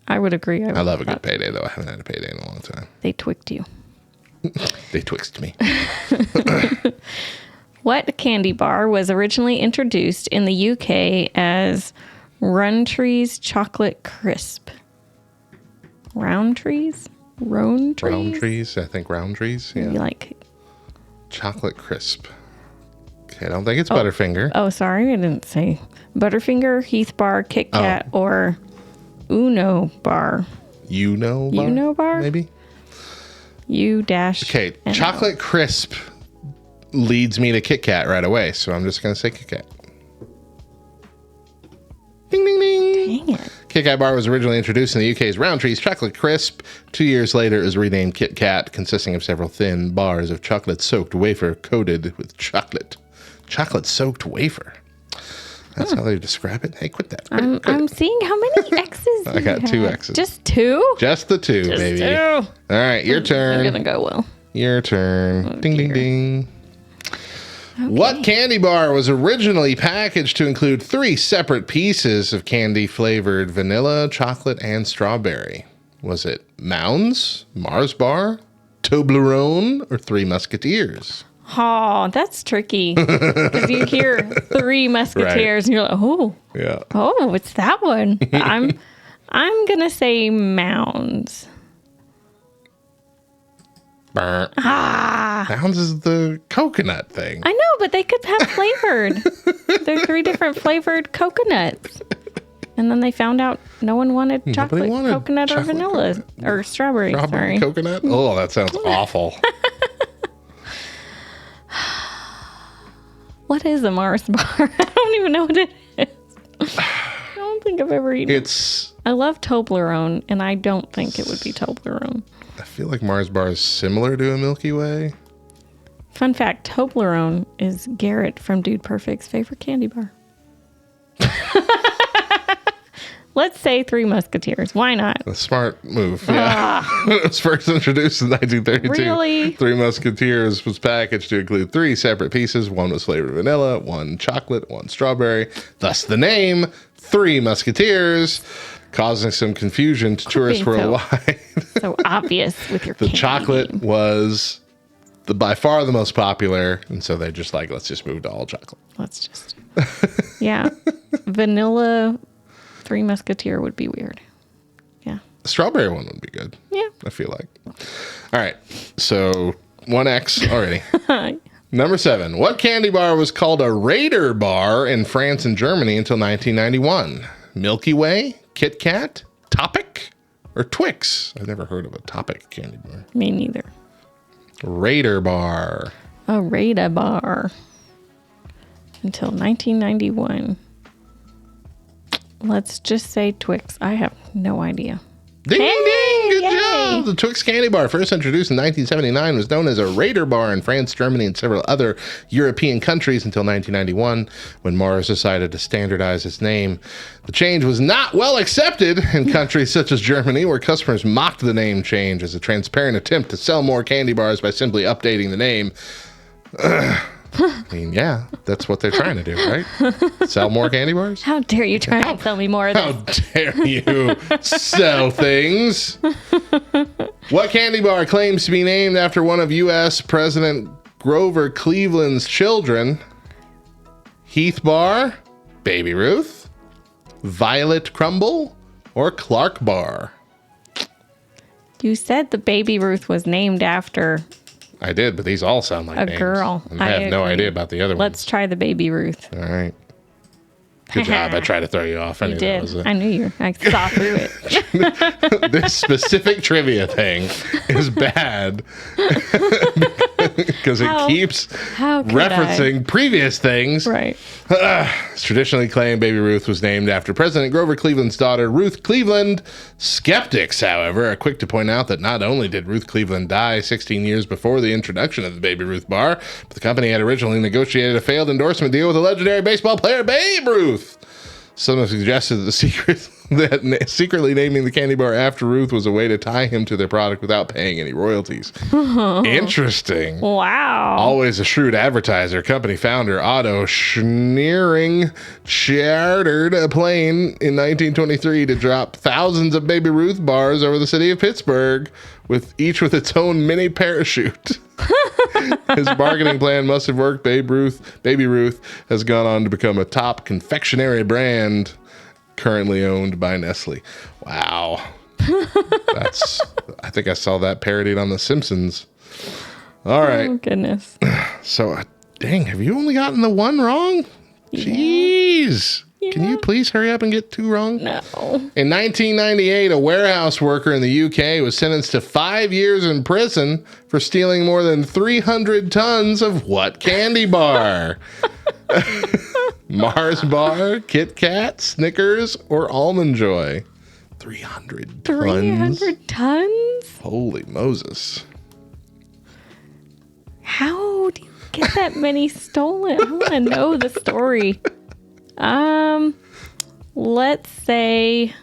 I would agree. I love a good Payday, though. I haven't had a Payday in a long time. They twicked you. They twixt me. What candy bar was originally introduced in the UK as Roundtree's Chocolate Crisp? Roundtrees? Roundtrees? I think Roundtrees. Yeah. Maybe like... Chocolate Crisp. Okay, I don't think it's Butterfinger. Oh, sorry. I didn't say Butterfinger, Heath Bar, Kit Kat, or Uno Bar. Uno Bar? Uno Bar? Maybe? Okay, Chocolate Crisp leads me to Kit Kat right away, so I'm just going to say Kit Kat. Ding, ding, ding. Dang it. Kit Kat bar was originally introduced in the UK's Roundtree's Chocolate Crisp. 2 years later, it was renamed Kit Kat, consisting of several thin bars of chocolate-soaked wafer coated with chocolate. Chocolate-soaked wafer. That's how they describe it. Hey, quit that. I'm seeing how many X's I got 2 X's. Just 2? Just the 2, Just baby. 2. All right, your turn. It's going to go well. Your turn. Ding, dear. ding, ding. Okay. What candy bar was originally packaged to include 3 separate pieces of candy flavored vanilla, chocolate, and strawberry? Was it Mounds, Mars Bar, Toblerone, or 3 Musketeers? Oh, that's tricky. Because you hear 3 Musketeers and you're like, oh, it's that one. I'm going to say Mounds. Mounds is the coconut thing. I know, but they could have flavored. There are 3 different flavored coconuts. And then they found out no one wanted chocolate, coconut, or vanilla, or strawberry. Sorry. Coconut? Oh, that sounds awful. What is a Mars bar? I don't even know what it is. I don't think I've ever eaten it. I love Toblerone, and I don't think it would be Toblerone. I feel like Mars bar is similar to a Milky Way. Fun fact, Toblerone is Garrett from Dude Perfect's favorite candy bar. Let's say 3 Musketeers. Why not? A smart move. Yeah. When it was first introduced in 1932, Really? 3 Musketeers was packaged to include 3 separate pieces. One was flavored vanilla, 1 chocolate, 1 strawberry. Thus the name, 3 Musketeers, causing some confusion to tourists worldwide. So obvious with your The candy. chocolate was by far the most popular, and so they're just like, let's just move to all chocolate. Let's just... Yeah. Vanilla 3 Musketeer would be weird. Yeah. The strawberry one would be good. Yeah. I feel like. All right. So 1X already. Number 7. What candy bar was called a Raider bar in France and Germany until 1991? Milky Way, Kit Kat, Topic, or Twix? I've never heard of a Topic candy bar. Me neither. Raider bar. A Raider bar. Until 1991. Let's just say Twix. I have no idea. Ding, ding, ding. Good Yay. job. The Twix candy bar, first introduced in 1979, was known as a Raider bar in France, Germany, and several other European countries until 1991, when Mars decided to standardize its name. The change was not well accepted in countries such as Germany, where customers mocked the name change as a transparent attempt to sell more candy bars by simply updating the name. I mean, yeah, that's what they're trying to do, right? Sell more candy bars? How dare you try and sell me more of How this? dare you sell things? What candy bar claims to be named after one of U.S. President Grover Cleveland's children? Heath Bar, Baby Ruth, Violet Crumble, or Clark Bar? You said the Baby Ruth was named after I did, but these all sound like a names. girl. And I have no agree. idea about the other Let's ones. try the Baby Ruth. All right. Good job. I tried to throw you off. I You knew that did. was I knew you. I saw through it. this specific trivia thing is bad because it keeps How could referencing previous things. Right. It's traditionally claimed Baby Ruth was named after President Grover Cleveland's daughter, Ruth Cleveland. Skeptics, however, are quick to point out that not only did Ruth Cleveland die 16 years before the introduction of the Baby Ruth bar, but the company had originally negotiated a failed endorsement deal with the legendary baseball player Babe Ruth. Some have suggested that secretly naming the candy bar after Ruth was a way to tie him to their product without paying any royalties. Interesting. Wow. Always a shrewd advertiser, company founder Otto Schneering chartered a plane in 1923 to drop thousands of Baby Ruth bars over the city of Pittsburgh, with each with its own mini parachute. His marketing plan must have worked. Baby Ruth has gone on to become a top confectionery brand currently owned by Nestle. Wow. I think I saw that parodied on The Simpsons. All right. Oh, goodness. So, dang, have you only gotten the one wrong? Jeez. Can you please hurry up and get two wrong? No. In 1998, a warehouse worker in the UK was sentenced to 5 years in prison for stealing more than 300 tons of what candy bar? Mars bar, Kit Kat, Snickers, or Almond Joy? 300 tons. 300 tons? Holy Moses. How do you get that many stolen? I want to know the story. Let's say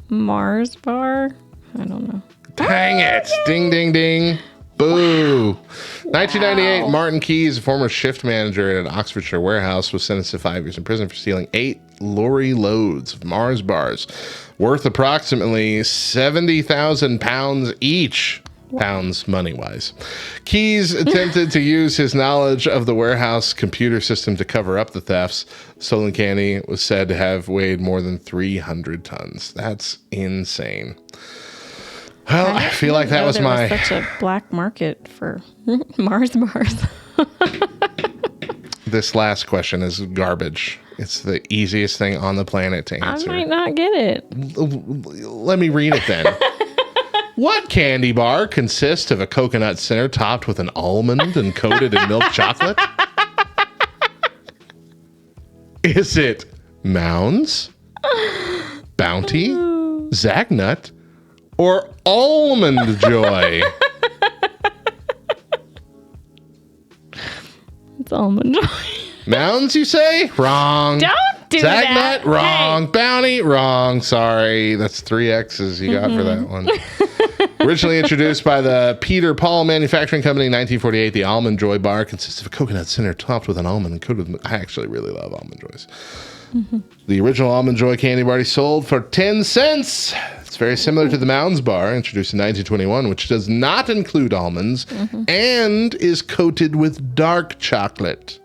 Mars bar. I don't know. Dang it. Ding, ding, ding. Boo. 1998, Martin Keyes, a former shift manager at an Oxfordshire warehouse, was sentenced to 5 years in prison for stealing 8 lorry loads of Mars bars, worth approximately 70,000 pounds each. Pounds money-wise. Keyes attempted to use his knowledge of the warehouse computer system to cover up the thefts. Stolen candy was said to have weighed more than 300 tons. That's insane. Well, I feel like that was such a black market for Mars bars. This last question is garbage. It's the easiest thing on the planet to I answer. might not get it. Let me read it then. What candy bar consists of a coconut center topped with an almond and coated in milk chocolate? Is it Mounds, Bounty, Zagnut, or Almond Joy? It's Almond Joy. Mounds, you say? Wrong. Don't do that. Zagnut, wrong. Bounty, wrong. Sorry. That's 3 X's you got for that one. Originally introduced by the Peter Paul Manufacturing Company in 1948, the Almond Joy bar consists of a coconut center topped with an almond and coated with... I actually really love Almond Joys. The original Almond Joy candy bar sold for 10 cents. It's very similar to the Mounds bar, introduced in 1921, which does not include almonds and is coated with dark chocolate.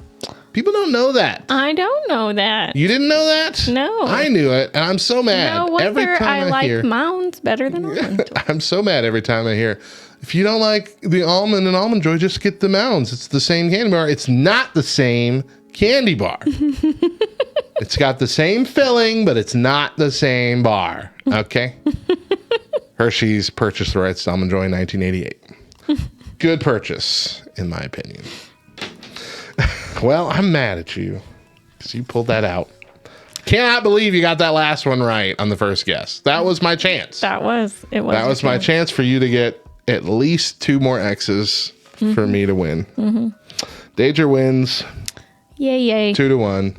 People don't know that. I don't know that. You didn't know that? No. I knew it, and I'm so mad No wonder every time I like hear. Mounds better than Almond Joy. I'm so mad every time I hear, if you don't like the almond and Almond Joy, just get the Mounds. It's the same candy bar. It's not the same candy bar. It's got the same filling, but it's not the same bar. Okay? Hershey's purchased the rights to Almond Joy in 1988. Good purchase, in my opinion. Well, I'm mad at you because you pulled that out. Cannot believe you got that last one right on the first guess. That was my chance. That was my chance for you to get at least 2 more X's for me to win. Deidra wins. Yay. 2-1.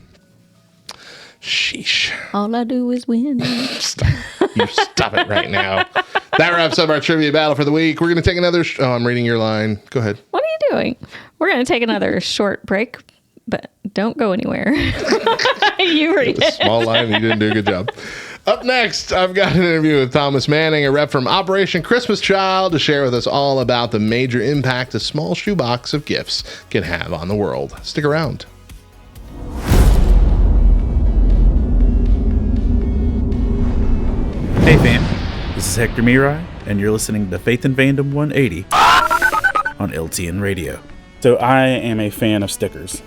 Sheesh. All I do is win. Stop. You stop it right now. That wraps up our trivia battle for the week. We're going to take another... I'm reading your line. Go ahead. What are you doing? We're going to take another short break, but don't go anywhere. You read it. Small line. You didn't do a good job. Up next, I've got an interview with Thomas Manning, a rep from Operation Christmas Child, to share with us all about the major impact a small shoebox of gifts can have on the world. Stick around. Hey fam, this is Hector Mirai, and you're listening to Faith and Fandom 180 on LTN Radio. So I am a fan of stickers.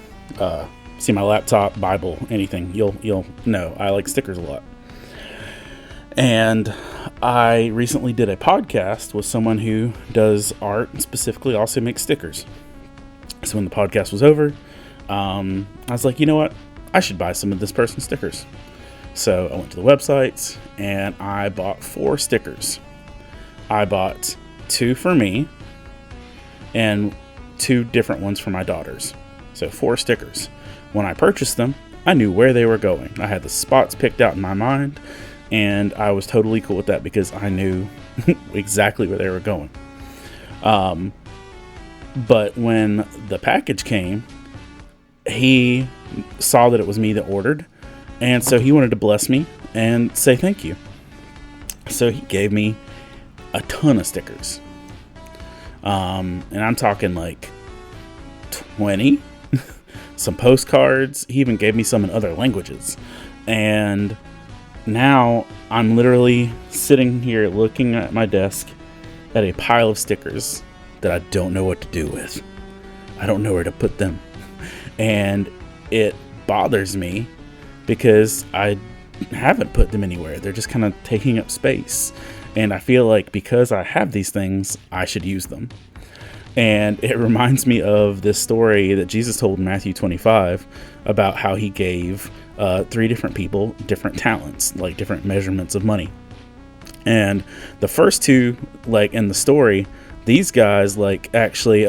See my laptop, Bible, anything, you'll know I like stickers a lot. And I recently did a podcast with someone who does art and specifically also makes stickers. So when the podcast was over, I was like, you know what? I should buy some of this person's stickers. So I went to the website and I bought 4 stickers. I bought 2 for me and 2 different ones for my daughters. So 4 stickers. When I purchased them, I knew where they were going. I had the spots picked out in my mind, and I was totally cool with that because I knew exactly where they were going. But when the package came, he saw that it was me that ordered, and so he wanted to bless me and say thank you. So he gave me a ton of stickers. And I'm talking like 20, some postcards. He even gave me some in other languages. And now I'm literally sitting here looking at my desk at a pile of stickers that I don't know what to do with. I don't know where to put them. And it bothers me because I haven't put them anywhere. They're just kind of taking up space. And I feel like because I have these things, I should use them. And it reminds me of this story that Jesus told in Matthew 25 about how he gave 3 different people different talents, like different measurements of money. And the first 2, like in the story, these guys like actually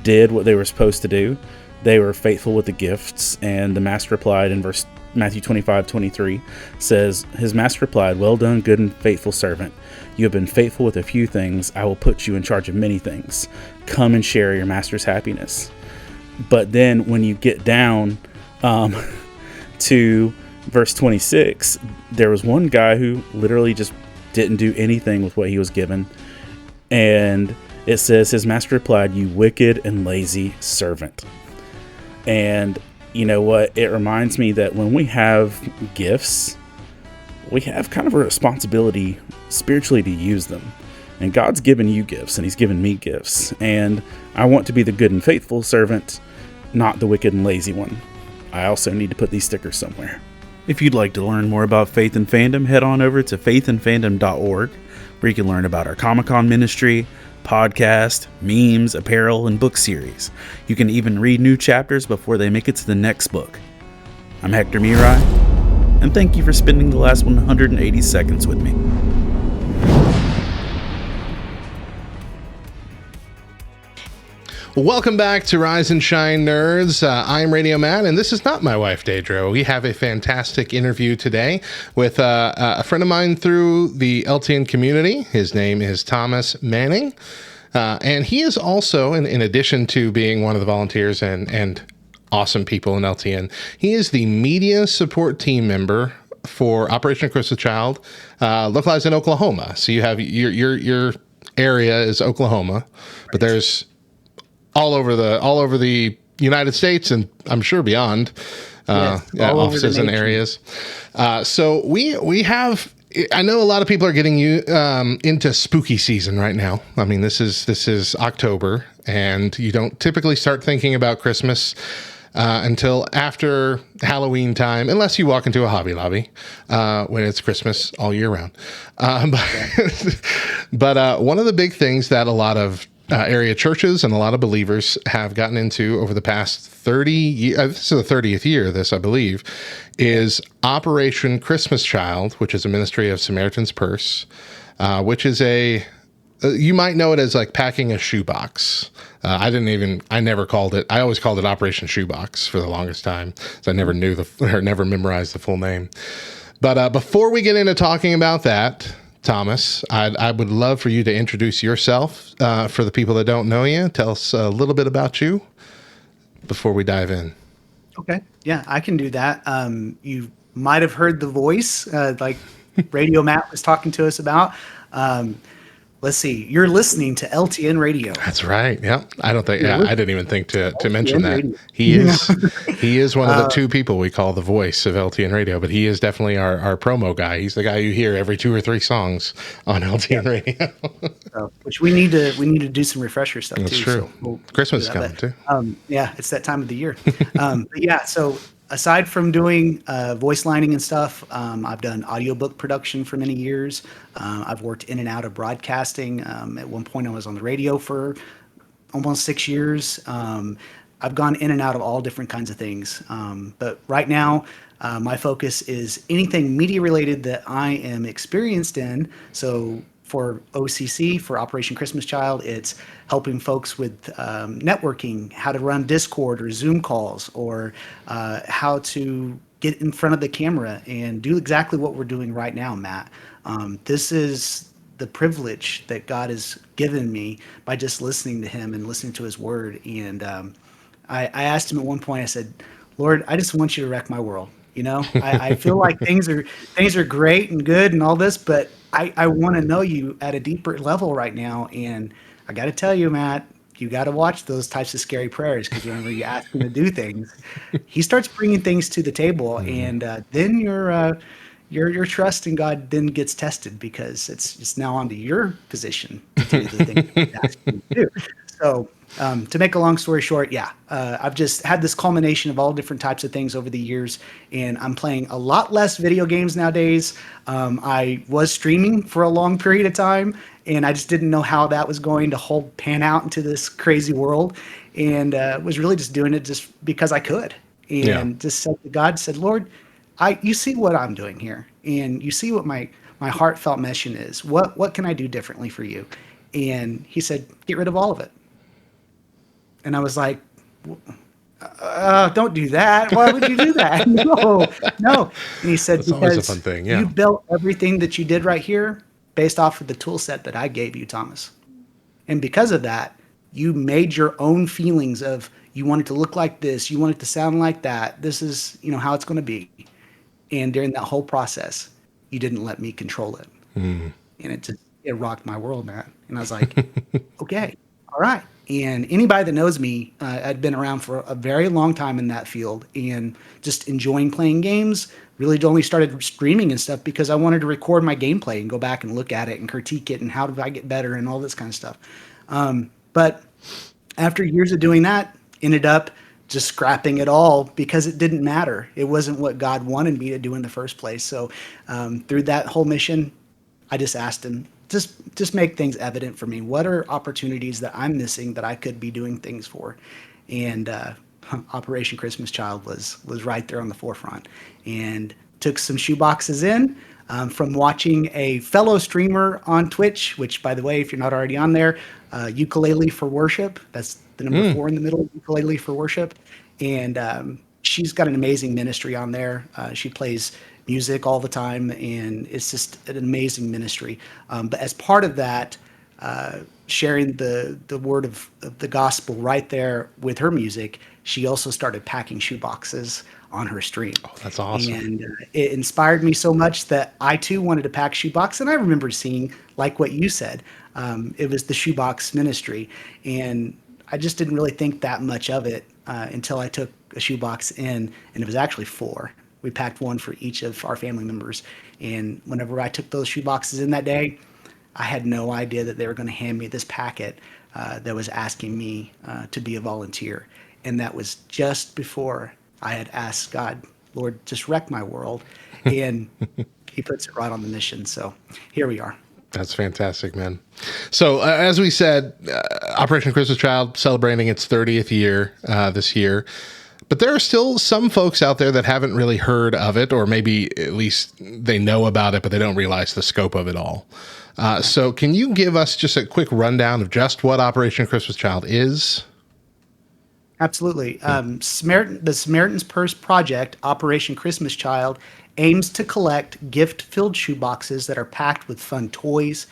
did what they were supposed to do. They were faithful with the gifts, and the master replied in Matthew 25:23 says, his master replied, "Well done, good and faithful servant. You have been faithful with a few things. I will put you in charge of many things. Come and share your master's happiness." But then when you get down to verse 26, there was one guy who literally just didn't do anything with what he was given. And it says, his master replied, "You wicked and lazy servant." And you know what? It reminds me that when we have gifts, we have kind of a responsibility spiritually to use them. And God's given you gifts, and he's given me gifts. And I want to be the good and faithful servant, not the wicked and lazy one. I also need to put these stickers somewhere. If you'd like to learn more about Faith and Fandom, head on over to faithandfandom.org, where you can learn about our Comic-Con ministry, podcast, memes, apparel, and book series. You can even read new chapters before they make it to the next book. I'm Hector Mirai, and thank you for spending the last 180 seconds with me. Welcome back to Rise and Shine Nerds. I'm Radio Matt, and this is not my wife, Deidra. We have a fantastic interview today with a friend of mine through the LTN community. His name is Thomas Manning, and he is also, in addition to being one of the volunteers and awesome people in LTN, he is the media support team member for Operation Christmas Child, localized in Oklahoma. So you have your area is Oklahoma, but there's all over the United States, and I'm sure beyond, offices and areas. So we have. I know a lot of people are getting into spooky season right now. I mean, this is October, and you don't typically start thinking about Christmas until after Halloween time, unless you walk into a Hobby Lobby when it's Christmas all year round. But one of the big things that a lot of area churches and a lot of believers have gotten into over the past 30 years, this is the 30th year of this, I believe, is Operation Christmas Child, which is a ministry of Samaritan's Purse, which is you might know it as like packing a shoebox. I never called it, I always called it Operation Shoebox for the longest time. So I never never memorized the full name. But before we get into talking about that, Thomas, I would love for you to introduce yourself for the people that don't know you. Tell us a little bit about you before we dive in. Okay. Yeah, I can do that. You might have heard the voice, like Radio Matt was talking to us about. Let's see. You're listening to LTN Radio. That's right. Yeah. I didn't even think to mention that. Radio. He is one of the two people we call the voice of LTN Radio, but he is definitely our promo guy. He's the guy you hear every 2 or 3 songs on LTN Radio. Which we need to do some refresher stuff too. That's true. So we'll Christmas is do that. coming too. Yeah, it's that time of the year. But yeah, so aside from doing voice lining and stuff, I've done audiobook production for many years. I've worked in and out of broadcasting. At one point I was on the radio for almost 6 years. I've gone in and out of all different kinds of things. But right now, my focus is anything media related that I am experienced in. So for OCC, for Operation Christmas Child, it's helping folks with networking, how to run Discord or Zoom calls, or how to get in front of the camera and do exactly what we're doing right now, Matt. This is the privilege that God has given me by just listening to him and listening to his word. And I asked him at one point, I said, Lord, I just want you to wreck my world. You know, I feel like things are great and good and all this, but I want to know you at a deeper level right now. And I got to tell you, Matt, you got to watch those types of scary prayers, because whenever you ask him to do things, he starts bringing things to the table. And then your trust in God then gets tested, because it's now onto your position to do the thing he's asking you to do. So to make a long story short, I've just had this culmination of all different types of things over the years, and I'm playing a lot less video games nowadays. I was streaming for a long period of time, and I just didn't know how that was going to pan out into this crazy world, and was really just doing it just because I could, and just said to God, Lord, you see what I'm doing here, and you see what my heartfelt mission is. What can I do differently for you? And he said, get rid of all of it. And I was like, don't do that. Why would you do that? No. And he said, That's always a because fun thing, yeah. You built everything that you did right here based off of the tool set that I gave you, Thomas. And because of that, you made your own feelings of, you want it to look like this, you want it to sound like that. This is, how it's going to be. And during that whole process, you didn't let me control it. And it rocked my world, man. And I was like, okay, all right. And anybody that knows me, I'd been around for a very long time in that field, and just enjoying playing games. Really only started streaming and stuff because I wanted to record my gameplay and go back and look at it and critique it and how did I get better and all this kind of stuff. But after years of doing that, ended up just scrapping it all because it didn't matter. It wasn't what God wanted me to do in the first place. So through that whole mission, I just asked him, just make things evident for me. What are opportunities that I'm missing that I could be doing things for? And Operation Christmas Child was right there on the forefront, and took some shoeboxes in from watching a fellow streamer on Twitch, which, by the way, if you're not already on there, Ukulele for Worship. That's the number 4 in the middle, Ukulele for Worship. And she's got an amazing ministry on there. She plays music all the time, and it's just an amazing ministry. But as part of that, sharing the word of the gospel right there with her music, she also started packing shoeboxes on her stream. Oh, that's awesome. And it inspired me so much that I too wanted to pack shoebox. And I remember seeing, like what you said, it was the shoebox ministry. And I just didn't really think that much of it until I took a shoebox in, and it was actually 4. We packed one for each of our family members. And whenever I took those shoeboxes in that day, I had no idea that they were going to hand me this packet that was asking me to be a volunteer. And that was just before I had asked God, Lord, just wreck my world. And he puts it right on the mission. So here we are. That's fantastic, man. So, as we said, Operation Christmas Child celebrating its 30th year this year. But there are still some folks out there that haven't really heard of it, or maybe at least they know about it, but they don't realize the scope of it all. So can you give us just a quick rundown of just what Operation Christmas Child is? Absolutely. The Samaritan's Purse Project, Operation Christmas Child, aims to collect gift-filled shoeboxes that are packed with fun toys,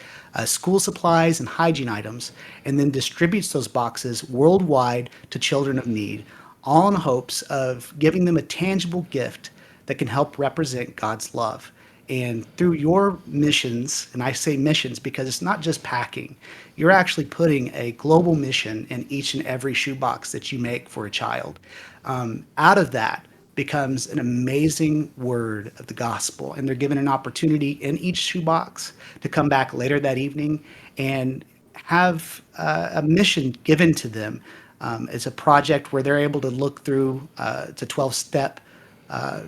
school supplies, and hygiene items, and then distributes those boxes worldwide to children of need, all in hopes of giving them a tangible gift that can help represent God's love. And through your missions, and I say missions because it's not just packing, you're actually putting a global mission in each and every shoebox that you make for a child. Out of that becomes an amazing word of the gospel. And they're given an opportunity in each shoebox to come back later that evening and have a mission given to them. It's a project where they're able to look through it's a 12-step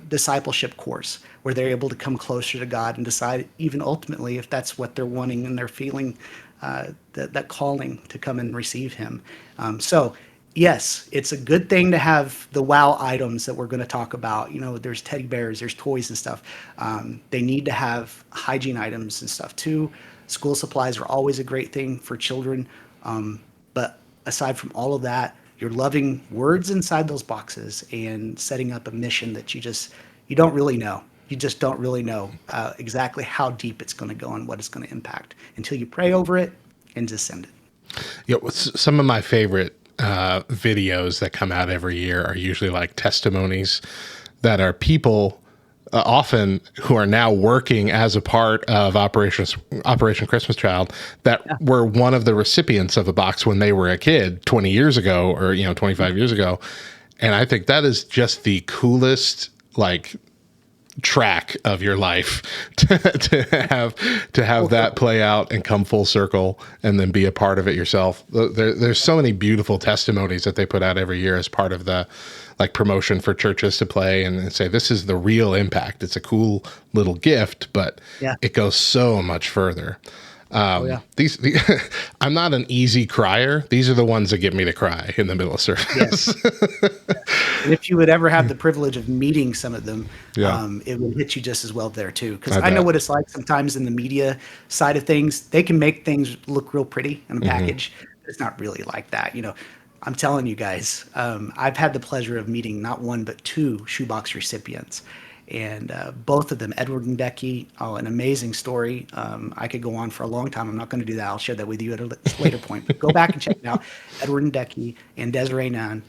discipleship course where they're able to come closer to God and decide even ultimately if that's what they're wanting and they're feeling that calling to come and receive him. So yes, it's a good thing to have the wow items that we're going to talk about. You know, there's teddy bears, there's toys and stuff. They need to have hygiene items and stuff too. School supplies are always a great thing for children. But aside from all of that, you're loving words inside those boxes and setting up a mission that you don't really know. You just don't really know exactly how deep it's going to go and what it's going to impact until you pray over it and just send it. Yeah, some of my favorite videos that come out every year are usually like testimonies that are people often who are now working as a part of Operation Christmas Child that were one of the recipients of a box when they were a kid 20 years ago or 25 years ago. And I think that is just the coolest like track of your life to have that play out and come full circle and then be a part of it yourself. There's so many beautiful testimonies that they put out every year as part of the like promotion for churches to play and say, this is the real impact. It's a cool little gift, but it goes so much further. I'm not an easy crier. These are the ones that get me to cry in the middle of service. Yes. And if you would ever have the privilege of meeting some of them, it would hit you just as well there too. Because I know what it's like sometimes in the media side of things. They can make things look real pretty in a package. It's not really like that. I'm telling you guys, I've had the pleasure of meeting not one but two shoebox recipients. And both of them, Edward and Becky, an amazing story. I could go on for a long time. I'm not going to do that. I'll share that with you at a later point. But go back and check it out. Edward and Becky and Desiree Nan.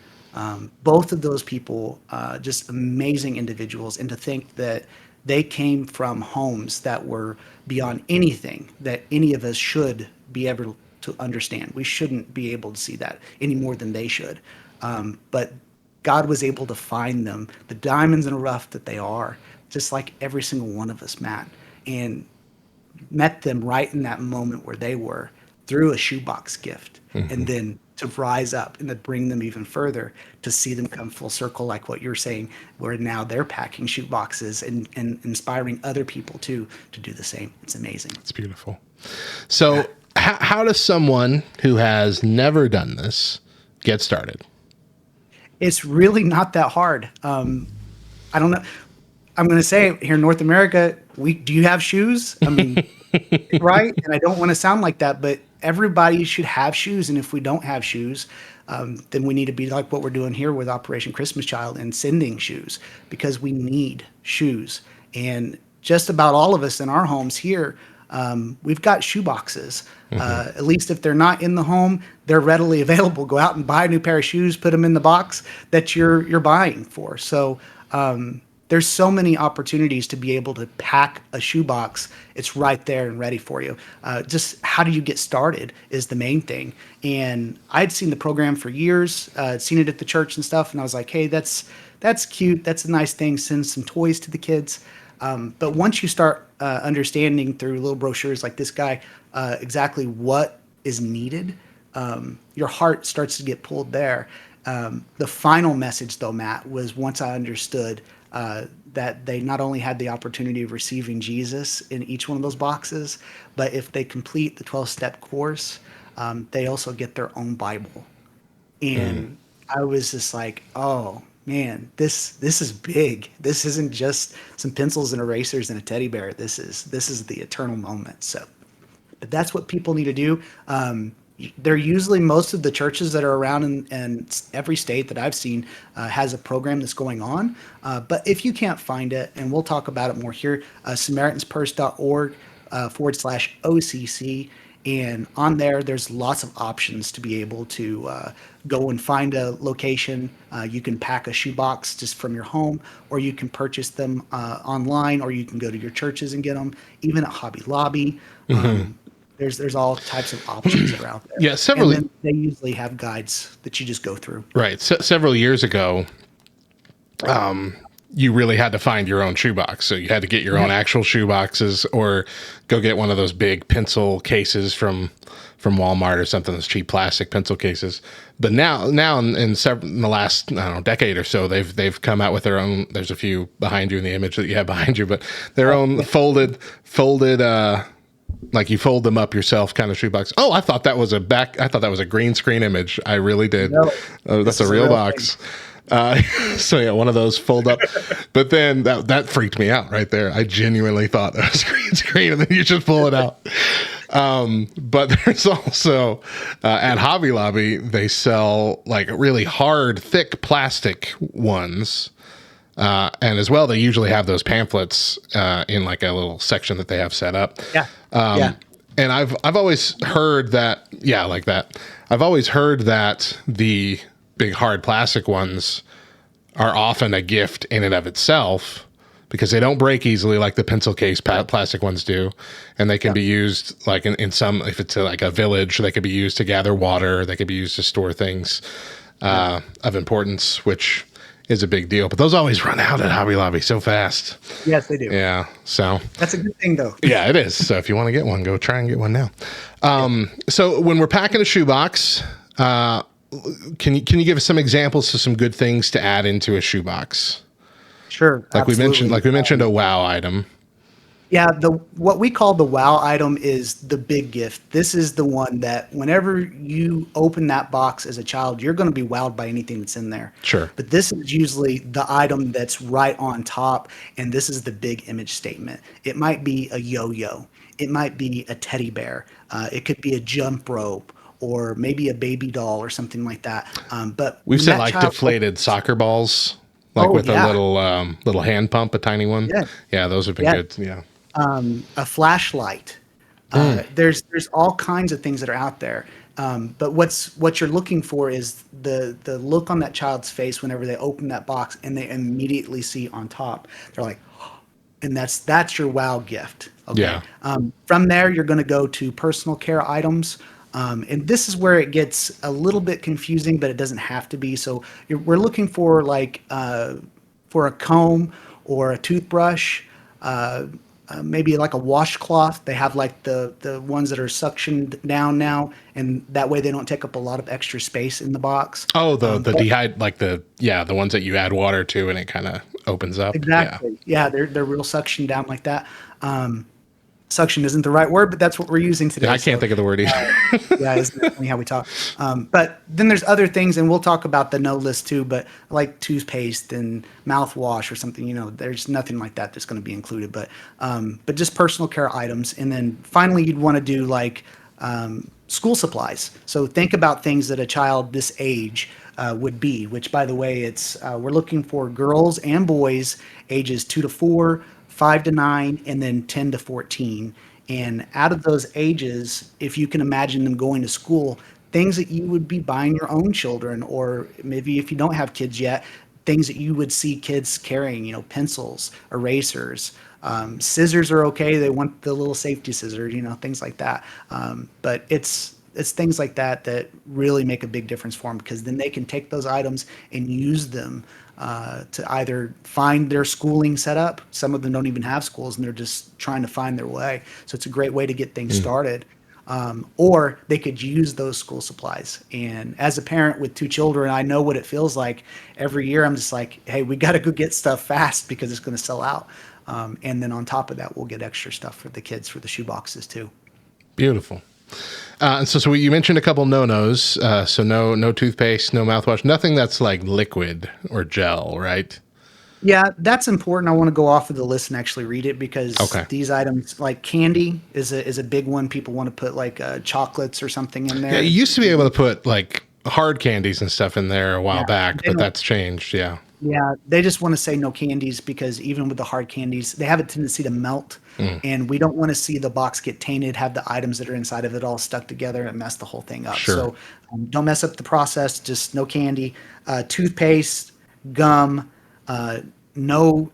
Both of those people, just amazing individuals. And to think that they came from homes that were beyond anything that any of us should be able to understand. We shouldn't be able to see that any more than they should. But God was able to find them, the diamonds in the rough that they are, just like every single one of us, Matt, and met them right in that moment where they were through a shoebox gift. And then to rise up and to bring them even further, to see them come full circle, like what you're saying, where now they're packing shoeboxes and inspiring other people to do the same. It's amazing. It's beautiful. So how does someone who has never done this get started? It's really not that hard. I don't know. I'm going to say here in North America, do you have shoes? I mean, right? And I don't want to sound like that, but everybody should have shoes. And if we don't have shoes, then we need to be like what we're doing here with Operation Christmas Child and sending shoes, because we need shoes. And just about all of us in our homes here, we've got shoe boxes. At least if they're not in the home, they're readily available. Go out and buy a new pair of shoes, put them in the box that you're buying for. So there's so many opportunities to be able to pack a shoebox. It's right there and ready for you. Just how do you get started is the main thing. And I'd seen the program for years, seen it at the church and stuff, and I was like, hey, that's cute. That's a nice thing. Send some toys to the kids. But once you start understanding through little brochures like this guy exactly what is needed, your heart starts to get pulled there. The final message, though, Matt, was once I understood that they not only had the opportunity of receiving Jesus in each one of those boxes, but if they complete the 12-step course, they also get their own Bible. And I was just like, oh man, this is big. This isn't just some pencils and erasers and a teddy bear. This is the eternal moment. So, but that's what people need to do. They're usually, most of the churches that are around in every state that I've seen has a program that's going on. But if you can't find it, and we'll talk about it more here, SamaritansPurse.org /OCC. And on there, there's lots of options to be able to go and find a location. You can pack a shoebox just from your home, or you can purchase them online, or you can go to your churches and get them, even at Hobby Lobby. There's all types of options that are out there. Yeah, several. And then they usually have guides that you just go through. Right. Several years ago, you really had to find your own shoebox. So you had to get your own actual shoeboxes, or go get one of those big pencil cases from Walmart or something, those cheap plastic pencil cases. But now in the last, I don't know, decade or so, they've come out with their own. There's a few behind you in the image that you have behind you, but their own folded like you fold them up yourself kind of shoebox. Oh, I thought that was a green screen image. I really did. No, that's a real box. So yeah, one of those fold up. But then that freaked me out right there. I genuinely thought that was green screen, and then you just pull it out. But there's also at Hobby Lobby, they sell like really hard, thick plastic ones. And as well, they usually have those pamphlets in like a little section that they have set up. Yeah. And I've always heard that, like that. I've always heard that the big hard plastic ones are often a gift in and of itself, because they don't break easily like the pencil case plastic ones do. And they can be used like in some, if it's like a village, they could be used to gather water. They could be used to store things of importance, which is a big deal. But those always run out at Hobby Lobby so fast. Yes, they do. Yeah. So that's a good thing, though. Yeah, it is. So if you want to get one, go try and get one now. So when we're packing a shoebox, can you give us some examples of some good things to add into a shoebox? Sure. Like we mentioned a wow item. Yeah, what we call the wow item is the big gift. This is the one that whenever you open that box as a child, you're going to be wowed by anything that's in there. Sure. But this is usually the item that's right on top, and this is the big image statement. It might be a yo-yo. It might be a teddy bear. It could be a jump rope, or maybe a baby doll or something like that. But we've said like deflated soccer balls, like with a little hand pump, a tiny one. Yeah, those have been good. Yeah. A flashlight. There's all kinds of things that are out there. But what you're looking for is the look on that child's face whenever they open that box and they immediately see on top. They're like, oh, and that's your wow gift. Okay. Yeah. From there, you're going to go to personal care items. And this is where it gets a little bit confusing, but it doesn't have to be. So we're looking for for a comb or a toothbrush, maybe like a washcloth. They have like the ones that are suctioned down now, and that way they don't take up a lot of extra space in the box. Oh, the ones that you add water to and it kind of opens up. Exactly. Yeah, they're real suctioned down like that. Suction isn't the right word, but that's what we're using today. I can't think of the word either. Yeah, isn't that funny how we talk? But then there's other things, and we'll talk about the no list too, but like toothpaste and mouthwash or something, there's nothing like that that's going to be included. But just personal care items. And then finally, you'd want to do like school supplies. So think about things that a child this age would be, which by the way, we're looking for girls and boys ages 2 to 4, 5 to 9, and then 10 to 14. And out of those ages, if you can imagine them going to school, things that you would be buying your own children, or maybe if you don't have kids yet, things that you would see kids carrying, pencils, erasers, scissors are okay. They want the little safety scissors, things like that. But it's things like that really make a big difference for them, because then they can take those items and use them to either find their schooling set up. Some of them don't even have schools, and they're just trying to find their way. So it's a great way to get things started. or they could use those school supplies. And as a parent with 2 children, I know what it feels like. Every year I'm just like, hey, we got to go get stuff fast because it's going to sell out. And then on top of that, we'll get extra stuff for the kids for the shoe boxes too. Beautiful. And so you mentioned a couple no-nos. So no toothpaste, no mouthwash, nothing that's like liquid or gel, right? Yeah, that's important. I want to go off of the list and actually read it because Okay. these items, like candy, is a big one. People want to put like chocolates or something in there. Yeah, you used to be able to put like hard candies and stuff in there a while Yeah, back, they but don't- that's changed. Yeah. Yeah, they just want to say no candies because even with the hard candies, they have a tendency to melt, and we don't want to see the box get tainted, have the items that are inside of it all stuck together and mess the whole thing up. Sure. So don't mess up the process. Just no candy, toothpaste, gum, no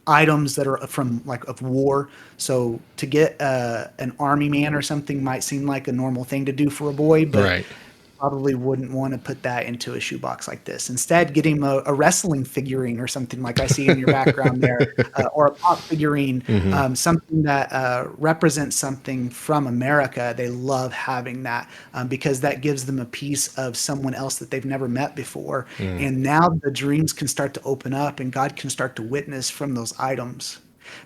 items that are from like of war. So to get an army man or something might seem like a normal thing to do for a boy, but Right. probably wouldn't want to put that into a shoebox like this. Instead, get him a wrestling figurine or something like I see in your background there, or a pop figurine, something that represents something from America. They love having that because that gives them a piece of someone else that they've never met before. And now the dreams can start to open up and God can start to witness from those items.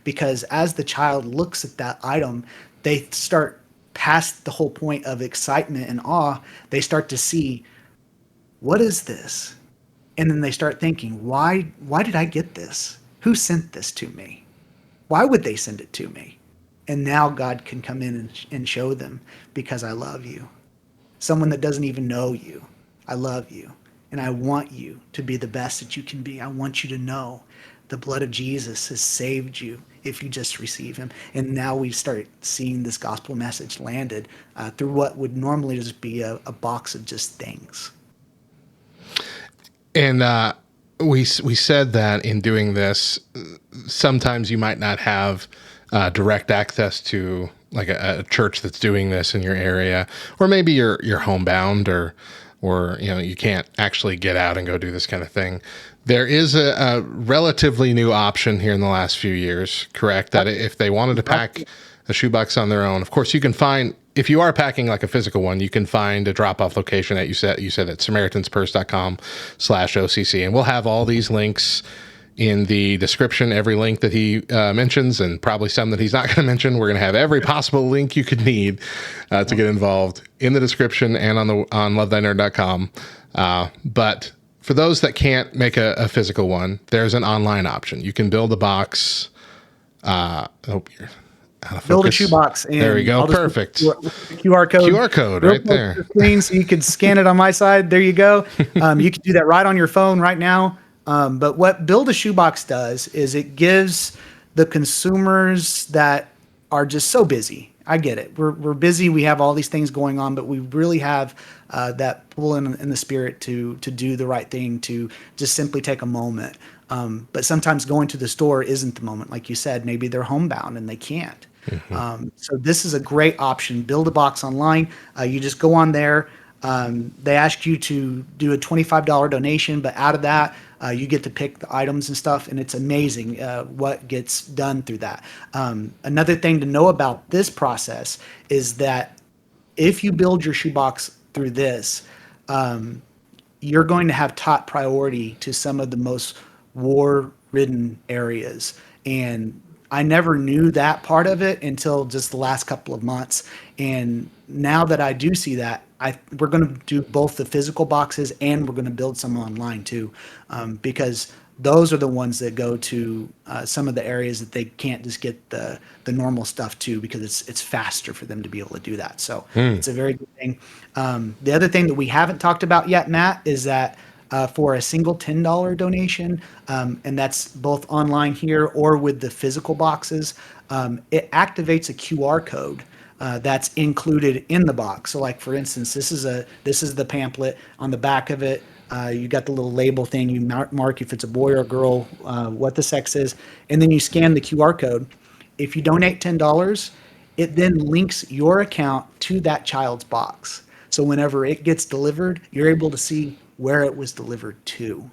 Because as the child looks at that item, they start past the whole point of excitement and awe, they start to see, what is this? And then they start thinking, why did I get this? Who sent this to me? Why would they send it to me? And now God can come in and show them, because I love you. Someone that doesn't even know you. I love you. And I want you to be the best that you can be. I want you to know the blood of Jesus has saved you if you just receive him. And now we start seeing this gospel message landed through what would normally just be a box of just things. And we said that in doing this, sometimes you might not have direct access to like a church that's doing this in your area, or maybe you're homebound, or you can't actually get out and go do this kind of thing. There is a relatively new option here in the last few years, correct? That if they wanted to pack a shoebox on their own, of course you can find, if you are packing like a physical one, you can find a drop-off location that you said at SamaritansPurse.com/OCC. And we'll have all these links in the description, every link that he mentions, and probably some that he's not going to mention. We're going to have every possible link you could need to get involved in the description and on lovethynerd.com. But for those that can't make a physical one, there's an online option. You can build a box. You're out of Build a focus. shoebox. And There we go. I'll just Perfect. put the QR code. QR code real right close there. to the screen so you could scan it on my side. There you go. You can do that right on your phone right now. But what Build a Shoebox does is it gives the consumers that are just so busy. I get it. We're busy. We have all these things going on, but we really have that pull in the spirit to do the right thing, to just simply take a moment. But sometimes going to the store isn't the moment. Like you said, maybe they're homebound and they can't. So this is a great option. Build a box online. You just go on there. They ask you to do a $25 donation, but out of that, you get to pick the items and stuff, and it's amazing what gets done through that. Another thing to know about this process is that if you build your shoebox through this, you're going to have top priority to some of the most war-ridden areas. And I never knew that part of it until just the last couple of months. And now that I do see that, we're going to do both the physical boxes and we're going to build some online too, because those are the ones that go to some of the areas that they can't just get the normal stuff to, because it's faster for them to be able to do that. So it's a very good thing. The other thing that we haven't talked about yet, Matt, is that for a single $10 donation, and that's both online here or with the physical boxes, it activates a QR code that's included in the box. So like, for instance, this is the pamphlet. On the back of it, you got the little label thing. You mark if it's a boy or a girl, what the sex is, and then you scan the QR code. If you donate $10, it then links your account to that child's box. So whenever it gets delivered, you're able to see where it was delivered to.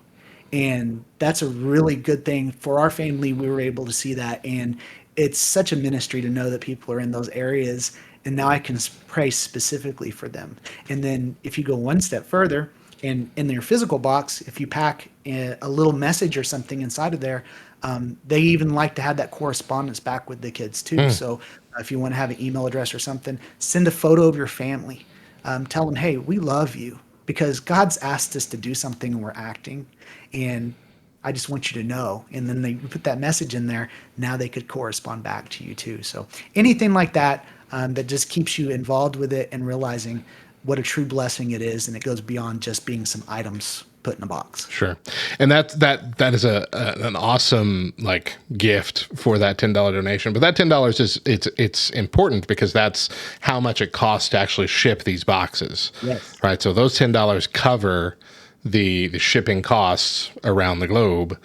And that's a really good thing for our family. We were able to see that, and it's such a ministry to know that people are in those areas and now I can pray specifically for them. And then if you go one step further, and in their physical box, if you pack a little message or something inside of there, they even like to have that correspondence back with the kids too. So if you want to have an email address or something, send a photo of your family. Tell them, hey, we love you because God's asked us to do something and we're acting. And I just want you to know. And then they put that message in there. Now they could correspond back to you too. So anything like that, that just keeps you involved with it and realizing what a true blessing it is. And it goes beyond just being some items put in a box. Sure. And that is an awesome like gift for that $10 donation. But that $10 is it's important because that's how much it costs to actually ship these boxes. Yes. Right. So those $10 cover the shipping costs around the globe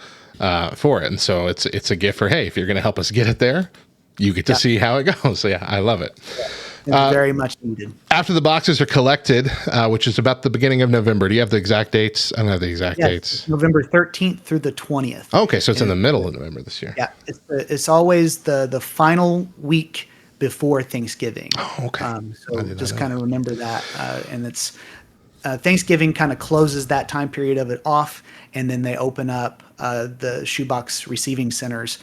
for it. And so it's a gift for, hey, if you're going to help us get it there, you get to see how it goes. So yeah, I love it. Yeah. It's very much needed. After the boxes are collected, which is about the beginning of November, do you have the exact dates? I don't have the exact dates. November 13th through the 20th. Okay, so it's in the middle of November this year. Yeah, it's always the final week before Thanksgiving. Oh, okay. So just kind of remember that. And it's Thanksgiving kind of closes that time period of it off, and then they open up the shoebox receiving centers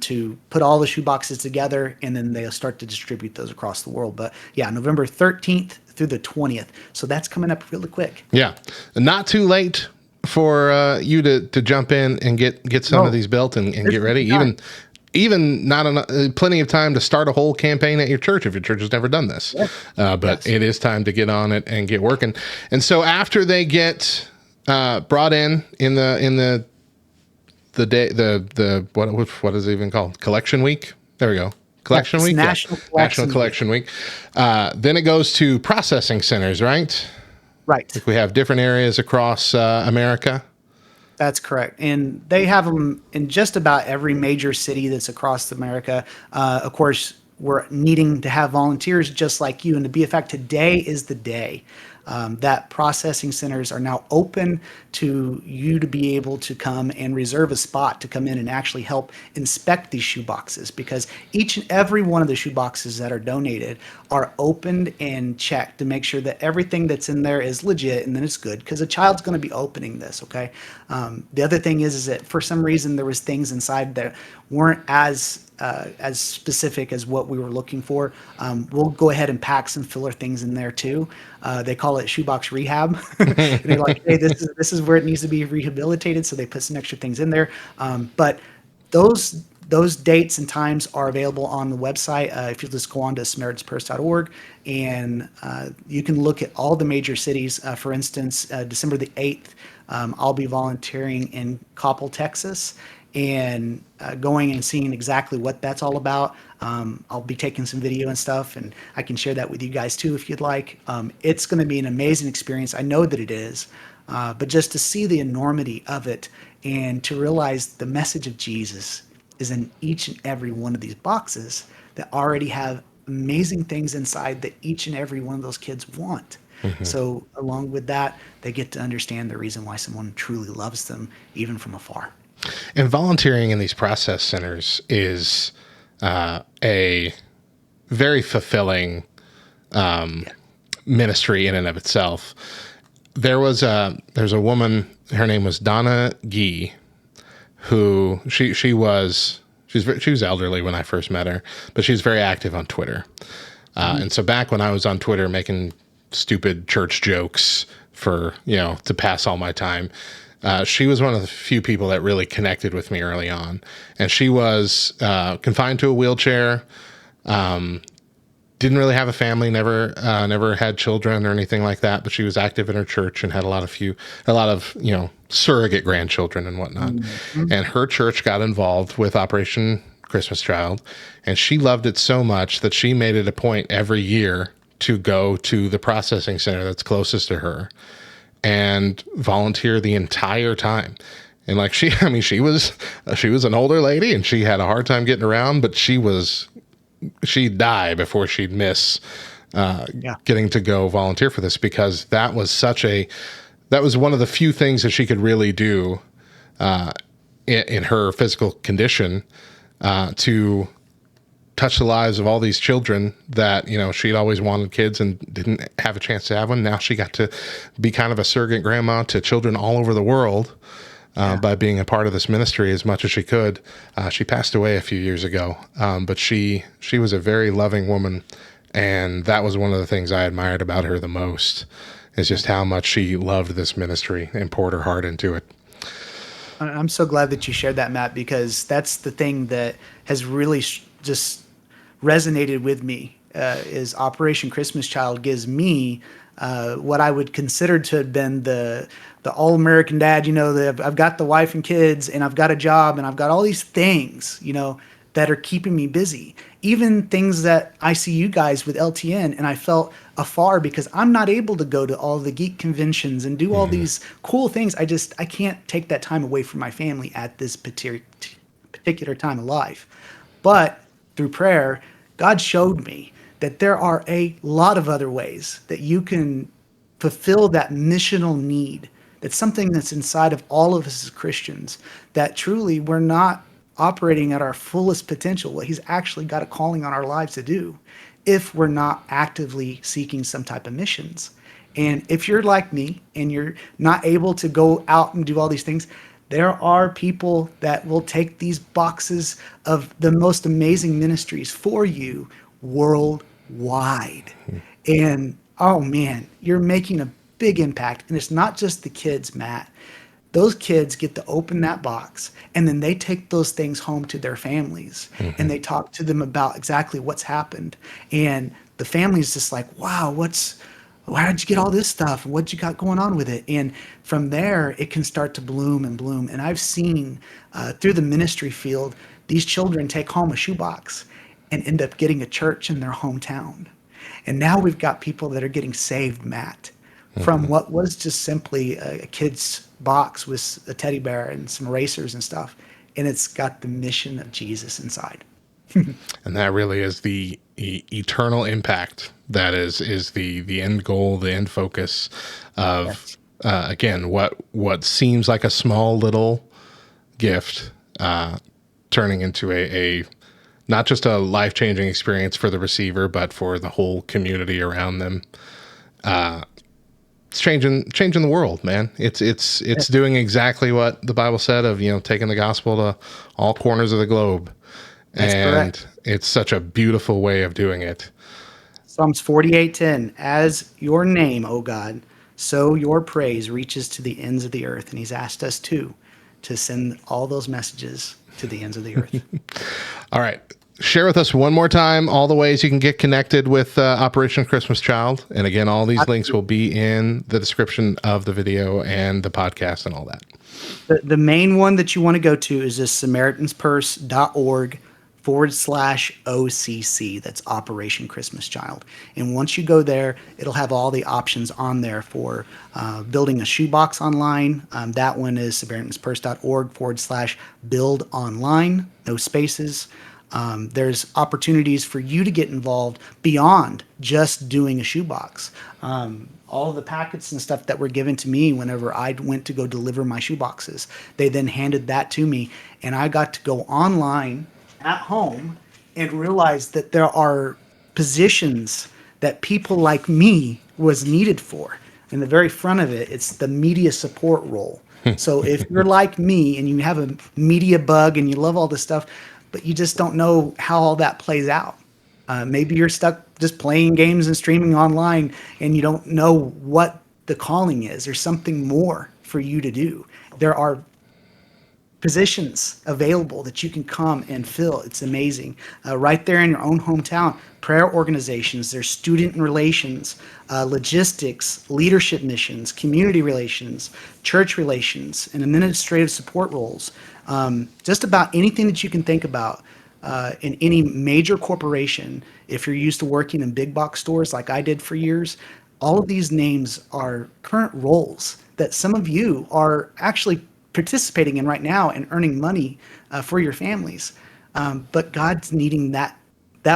to put all the shoeboxes together, and then they'll start to distribute those across the world. But yeah, November 13th through the 20th. So that's coming up really quick. Yeah, not too late for you to jump in and get some of these built and get ready. Even not enough, plenty of time to start a whole campaign at your church if your church has never done this. Yes. But it is time to get on it and get working. And so after they get brought in the day what is it even called? Collection week. There we go. Collection week. National Collection Week. Then it goes to processing centers, right? Right. Like we have different areas across America. That's correct. And they have them in just about every major city that's across America. Of course, we're needing to have volunteers just like you. And to be a fact, today is the day that processing centers are now open to you to be able to come and reserve a spot to come in and actually help inspect these shoe boxes, because each and every one of the shoe boxes that are donated are opened and checked to make sure that everything that's in there is legit and then it's good, because a child's going to be opening this. Okay. The other thing is that for some reason there was things inside that weren't as specific as what we were looking for. We'll go ahead and pack some filler things in there too. They call it shoebox rehab. And they're like, hey, this is where it needs to be rehabilitated. So they put some extra things in there. But those dates and times are available on the website. If you just go on to samaritanspurse.org, and you can look at all the major cities. For instance, December the 8th, I'll be volunteering in Coppell, Texas, and going and seeing exactly what that's all about. I'll be taking some video and stuff, and I can share that with you guys too if you'd like. It's going to be an amazing experience. I know that it is, but just to see the enormity of it and to realize the message of Jesus is in each and every one of these boxes that already have amazing things inside that each and every one of those kids want. Mm-hmm. So along with that, they get to understand the reason why someone truly loves them, even from afar. And volunteering in these process centers is a very fulfilling ministry in and of itself. There's a woman, her name was Donna Gee, who she was elderly when I first met her, but she's very active on Twitter. And so back when I was on Twitter making stupid church jokes for, to pass all my time, she was one of the few people that really connected with me early on. And she was confined to a wheelchair, didn't really have a family, never had children or anything like that, but she was active in her church and had a lot of surrogate grandchildren and whatnot. Mm-hmm. And her church got involved with Operation Christmas Child, and she loved it so much that she made it a point every year to go to the processing center that's closest to her and volunteer the entire time. And like she was an older lady and she had a hard time getting around, but she'd die before she'd miss getting to go volunteer for this, because that was one of the few things that she could really do in her physical condition to touched the lives of all these children that, she'd always wanted kids and didn't have a chance to have one. Now she got to be kind of a surrogate grandma to children all over the world by being a part of this ministry as much as she could. She passed away a few years ago, but she was a very loving woman, and that was one of the things I admired about her the most, is just how much she loved this ministry and poured her heart into it. I'm so glad that you shared that, Matt, because that's the thing that has really just resonated with me, is Operation Christmas Child gives me what I would consider to have been the all-American dad. I've got the wife and kids, and I've got a job, and I've got all these things, that are keeping me busy. Even things that I see you guys with LTN, and I felt afar because I'm not able to go to all the geek conventions and do all these cool things. I can't take that time away from my family at this particular time of life. But through prayer, God showed me that there are a lot of other ways that you can fulfill that missional need. That's something that's inside of all of us as Christians, that truly we're not operating at our fullest potential, what he's actually got a calling on our lives to do, if we're not actively seeking some type of missions. And if you're like me and you're not able to go out and do all these things, there are people that will take these boxes of the most amazing ministries for you worldwide. And oh man, you're making a big impact. And it's not just the kids, Matt. Those kids get to open that box, and then they take those things home to their families, and they talk to them about exactly what's happened. And the family's just like, wow, how did you get all this stuff? What you got going on with it? And from there, it can start to bloom and bloom. And I've seen through the ministry field, these children take home a shoebox and end up getting a church in their hometown. And now we've got people that are getting saved, Matt, from what was just simply a kid's box with a teddy bear and some erasers and stuff. And it's got the mission of Jesus inside. And that really is the eternal impact. That is the end goal, the end focus of, again, what seems like a small little gift, turning into a not just a life-changing experience for the receiver, but for the whole community around them. It's changing the world, man. It's doing exactly what the Bible said of, taking the gospel to all corners of the globe. That's correct. It's such a beautiful way of doing it. Psalms 48:10, as your name, O God, so your praise reaches to the ends of the earth. And he's asked us to send all those messages to the ends of the earth. All right. Share with us one more time all the ways you can get connected with Operation Christmas Child. And again, all these links will be in the description of the video and the podcast and all that. The main one that you want to go to is this SamaritansPurse.org/OCC. That's Operation Christmas Child. And once you go there, it'll have all the options on there for building a shoebox online. That one is SamaritansPurse.org/build online, no spaces. There's opportunities for you to get involved beyond just doing a shoebox. All of the packets and stuff that were given to me whenever I went to go deliver my shoeboxes, they then handed that to me, and I got to go online at home and realize that there are positions that people like me was needed for. In the very front of it, it's the media support role. So if you're like me and you have a media bug and you love all this stuff, but you just don't know how all that plays out. Maybe you're stuck just playing games and streaming online and you don't know what the calling is. There's something more for you to do. There are positions available that you can come and fill. It's amazing. Right there in your own hometown, prayer organizations, there's student relations, logistics, leadership missions, community relations, church relations, and administrative support roles. Just about anything that you can think about in any major corporation. If you're used to working in big box stores like I did for years, all of these names are current roles that some of you are actually participating in right now and earning money for your families. But God's needing that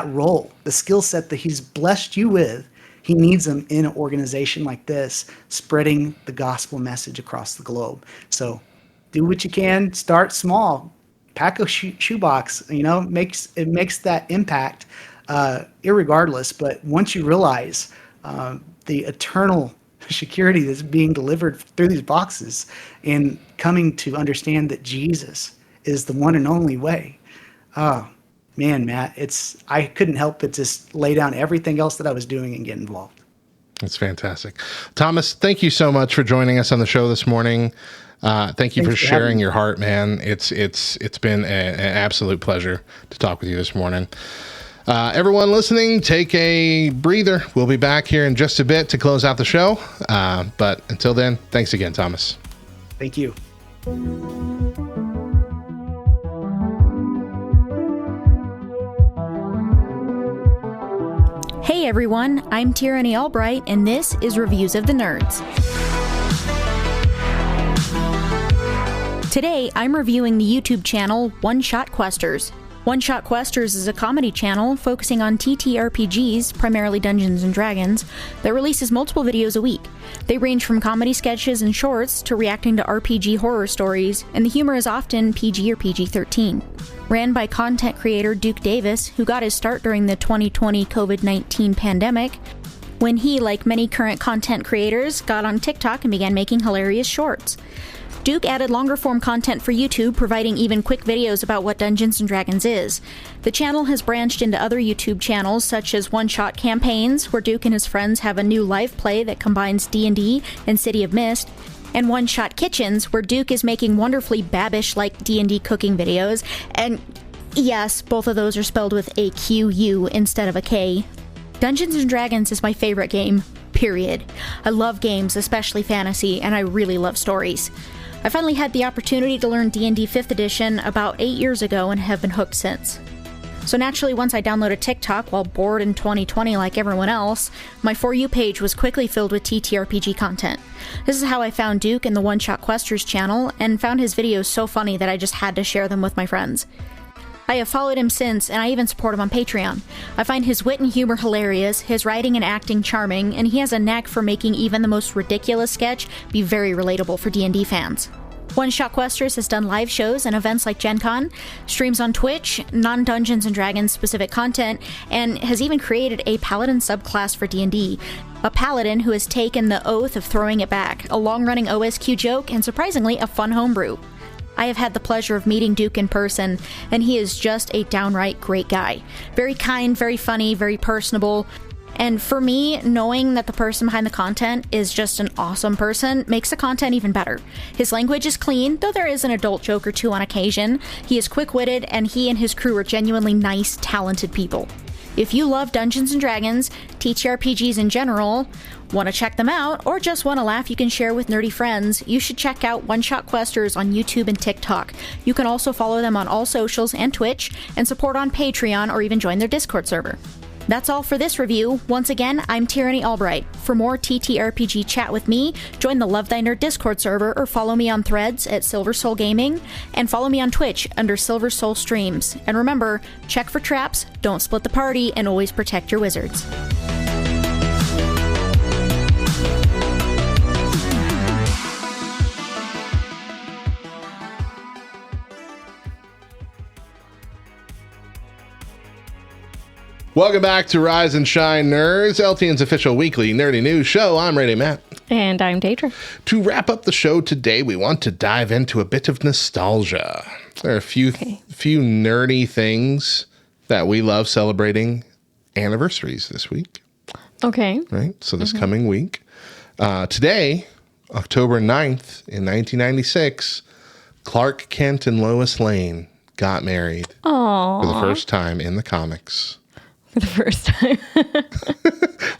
role, the skill set that he's blessed you with. He needs them in an organization like this, spreading the gospel message across the globe. So do what you can, start small, pack a shoebox, makes that impact, irregardless. But once you realize the eternal security that's being delivered through these boxes, and coming to understand that Jesus is the one and only way. Oh man, Matt, I couldn't help but just lay down everything else that I was doing and get involved. That's fantastic. Thomas, thank you so much for joining us on the show this morning. Thank you for sharing your heart, man. It's been an absolute pleasure to talk with you this morning. Everyone listening, take a breather. We'll be back here in just a bit to close out the show. But until then, thanks again, Thomas. Thank you. Hey everyone, I'm Tyranny Albright, and this is Reviews of the Nerds. Today, I'm reviewing the YouTube channel One Shot Questers. One Shot Questers is a comedy channel focusing on TTRPGs, primarily Dungeons & Dragons, that releases multiple videos a week. They range from comedy sketches and shorts to reacting to RPG horror stories, and the humor is often PG or PG-13. Ran by content creator Duke Davis, who got his start during the 2020 COVID-19 pandemic, when he, like many current content creators, got on TikTok and began making hilarious shorts. Duke added longer-form content for YouTube, providing even quick videos about what Dungeons & Dragons is. The channel has branched into other YouTube channels, such as One Shot Campaigns, where Duke and his friends have a new live play that combines D&D and City of Mist, and One Shot Kitchens, where Duke is making wonderfully Babish-like D&D cooking videos, and yes, both of those are spelled with a Q-U instead of a K. Dungeons & Dragons is my favorite game, period. I love games, especially fantasy, and I really love stories. I finally had the opportunity to learn D&D 5th edition about 8 years ago and have been hooked since. So naturally, once I downloaded TikTok while bored in 2020 like everyone else, my For You page was quickly filled with TTRPG content. This is how I found Duke in the One Shot Questers channel, and found his videos so funny that I just had to share them with my friends. I have followed him since, and I even support him on Patreon. I find his wit and humor hilarious, his writing and acting charming, and he has a knack for making even the most ridiculous sketch be very relatable for D&D fans. One Shot Questers has done live shows and events like Gen Con, streams on Twitch, non-Dungeons & Dragons specific content, and has even created a Paladin subclass for D&D. A Paladin who has taken the oath of throwing it back, a long-running OSQ joke, and surprisingly, a fun homebrew. I have had the pleasure of meeting Duke in person, and he is just a downright great guy. Very kind, very funny, very personable. And for me, knowing that the person behind the content is just an awesome person makes the content even better. His language is clean, though there is an adult joke or two on occasion. He is quick-witted, and he and his crew are genuinely nice, talented people. If you love Dungeons & Dragons, TTRPGs in general, want to check them out, or just want a laugh you can share with nerdy friends, you should check out One Shot Questers on YouTube and TikTok. You can also follow them on all socials and Twitch, and support on Patreon or even join their Discord server. That's all for this review. Once again, I'm Tyranny Albright. For more TTRPG chat with me, join the Love Thy Nerd Discord server or follow me on Threads at Silver Soul Gaming, and follow me on Twitch under Silver Soul Streams. And remember, check for traps, don't split the party, and always protect your wizards. Welcome back to Rise and Shine Nerds, LTN's official weekly nerdy news show. I'm Radio Matt. And I'm Deidra. To wrap up the show today, we want to dive into a bit of nostalgia. There are a few nerdy things that we love celebrating anniversaries this week. Okay. Right? So this coming week. Today, October 9th in 1996, Clark Kent and Lois Lane got married for the first time in the comics. For the first time.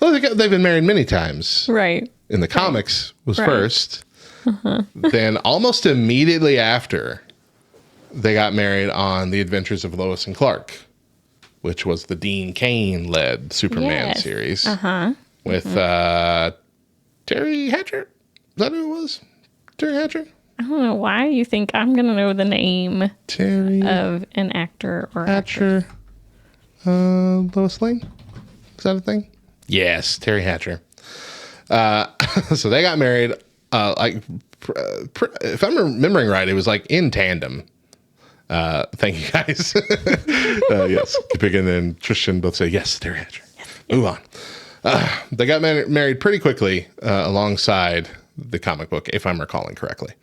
Well, they've been married many times. Right. In the comics was first. Then almost immediately after, they got married on The Adventures of Lois and Clark, which was the Dean Cain-led Superman series. With Terry Hatcher. Is that who it was? Terry Hatcher? I don't know why you think I'm going to know the name of an actor or Hatcher. actress. Lois Lane? Is that a thing? Yes, Terry Hatcher. So they got married, if I'm remembering right, it was like in tandem. Thank you guys. Yes, Pig and then Tristan both say yes, Terry Hatcher. Move on. They got married pretty quickly alongside the comic book, if I'm recalling correctly.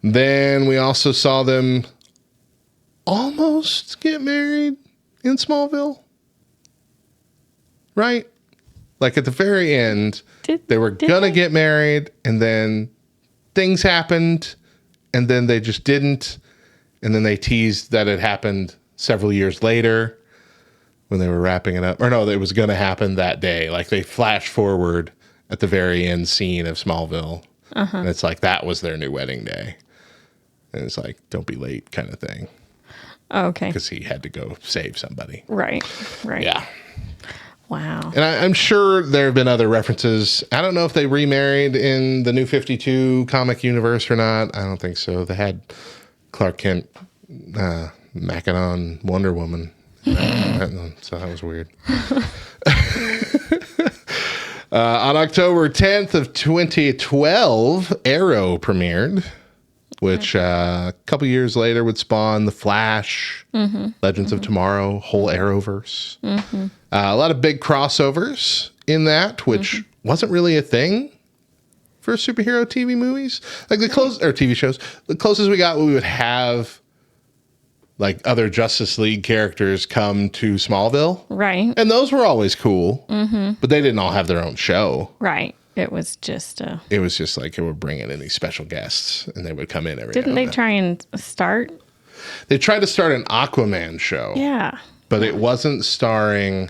Then we also saw them almost get married in Smallville. Right? Like at the very end, they were going to get married, and then things happened, and then they just didn't. And then they teased that it happened several years later when they were wrapping it up. Or no, it was going to happen that day. Like they flash forward at the very end scene of Smallville. And it's like that was their new wedding day. And it's like, don't be late kind of thing. Okay. Because he had to go save somebody. Right. Yeah. Wow. And I'm sure there have been other references. I don't know if they remarried in the New 52 comic universe or not. I don't think so. They had Clark Kent macking on Wonder Woman. So that was weird. On October 10th of 2012, Arrow premiered, which a couple years later would spawn The Flash, Legends of Tomorrow, whole Arrowverse. A lot of big crossovers in that, which wasn't really a thing for superhero TV movies. Like the TV shows, the closest we got, we would have like other Justice League characters come to Smallville. Right. And those were always cool. But they didn't all have their own show. Right. It was just It was just like they were bringing in these special guests, and they would come in every Didn't now they and then. try and start? They tried to start an Aquaman show. Yeah. But it wasn't starring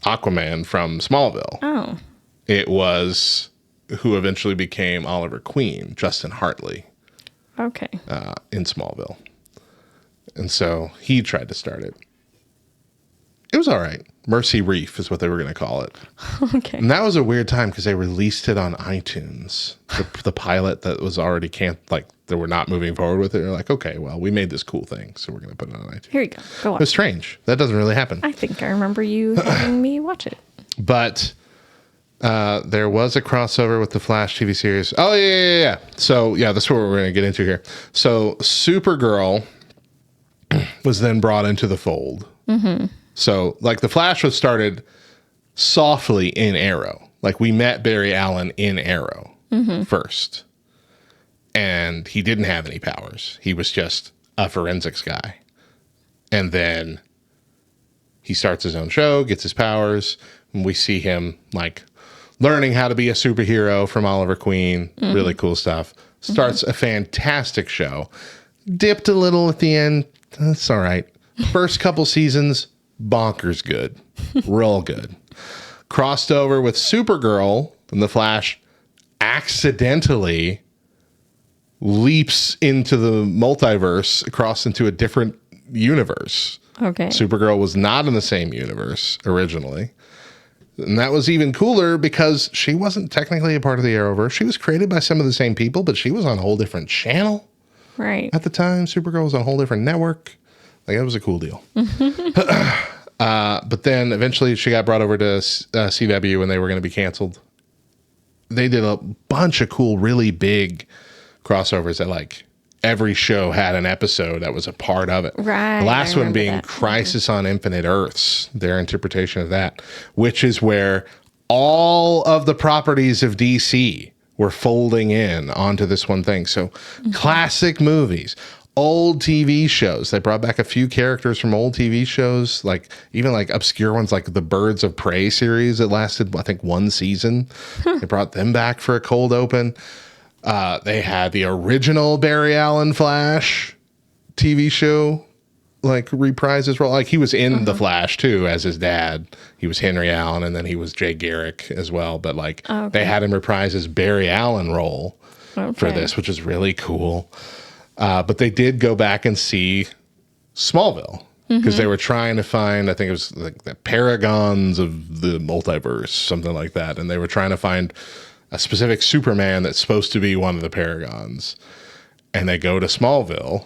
Aquaman from Smallville. Oh. It was who eventually became Oliver Queen, Justin Hartley, Okay. in Smallville. And so he tried to start it. It was all right. Mercy Reef is what they were going to call it. Okay. And that was a weird time because they released it on iTunes. The pilot that was already like they were not moving forward with it. They're like, okay, well, we made this cool thing, so we're going to put it on iTunes. Here you go. Go on. It was strange. That doesn't really happen. I think I remember you having me watch it. But there was a crossover with the Flash TV series. Oh, yeah. So, yeah, that's what we're going to get into here. So, Supergirl was then brought into the fold. So, like, the Flash was started softly in Arrow. Like, we met Barry Allen in Arrow first. And he didn't have any powers. He was just a forensics guy. And then he starts his own show, gets his powers, and we see him, like, learning how to be a superhero from Oliver Queen. Really cool stuff. Starts a fantastic show. Dipped a little at the end. That's all right. First couple seasons, bonkers good. Real good. Crossed over with Supergirl, and the Flash accidentally leaps into the multiverse, across into a different universe. Okay. Supergirl was not in the same universe originally. And that was even cooler because she wasn't technically a part of the Arrowverse. She was created by some of the same people, but she was on a whole different channel. Right. At the time, Supergirl was on a whole different network. Like, that was a cool deal. But then eventually she got brought over to CW when they were going to be canceled. They did a bunch of cool, really big crossovers that, like, every show had an episode that was a part of it. Right. The last I one remember being that. Crisis on Infinite Earths, their interpretation of that, which is where all of the properties of DC were folding in onto this one thing. So classic movies, old TV shows. They brought back a few characters from old TV shows, like even like obscure ones like the Birds of Prey series that lasted, I think, one season. They brought them back for a cold open. They had the original Barry Allen Flash TV show, like, reprise his role. Like, he was in The Flash too as his dad. He was Henry Allen, and then he was Jay Garrick as well. But like, they had him reprise his Barry Allen role for this, which is really cool. But they did go back and see Smallville because they were trying to find, I think it was like the paragons of the multiverse, something like that. And they were trying to find a specific Superman that's supposed to be one of the paragons. And they go to Smallville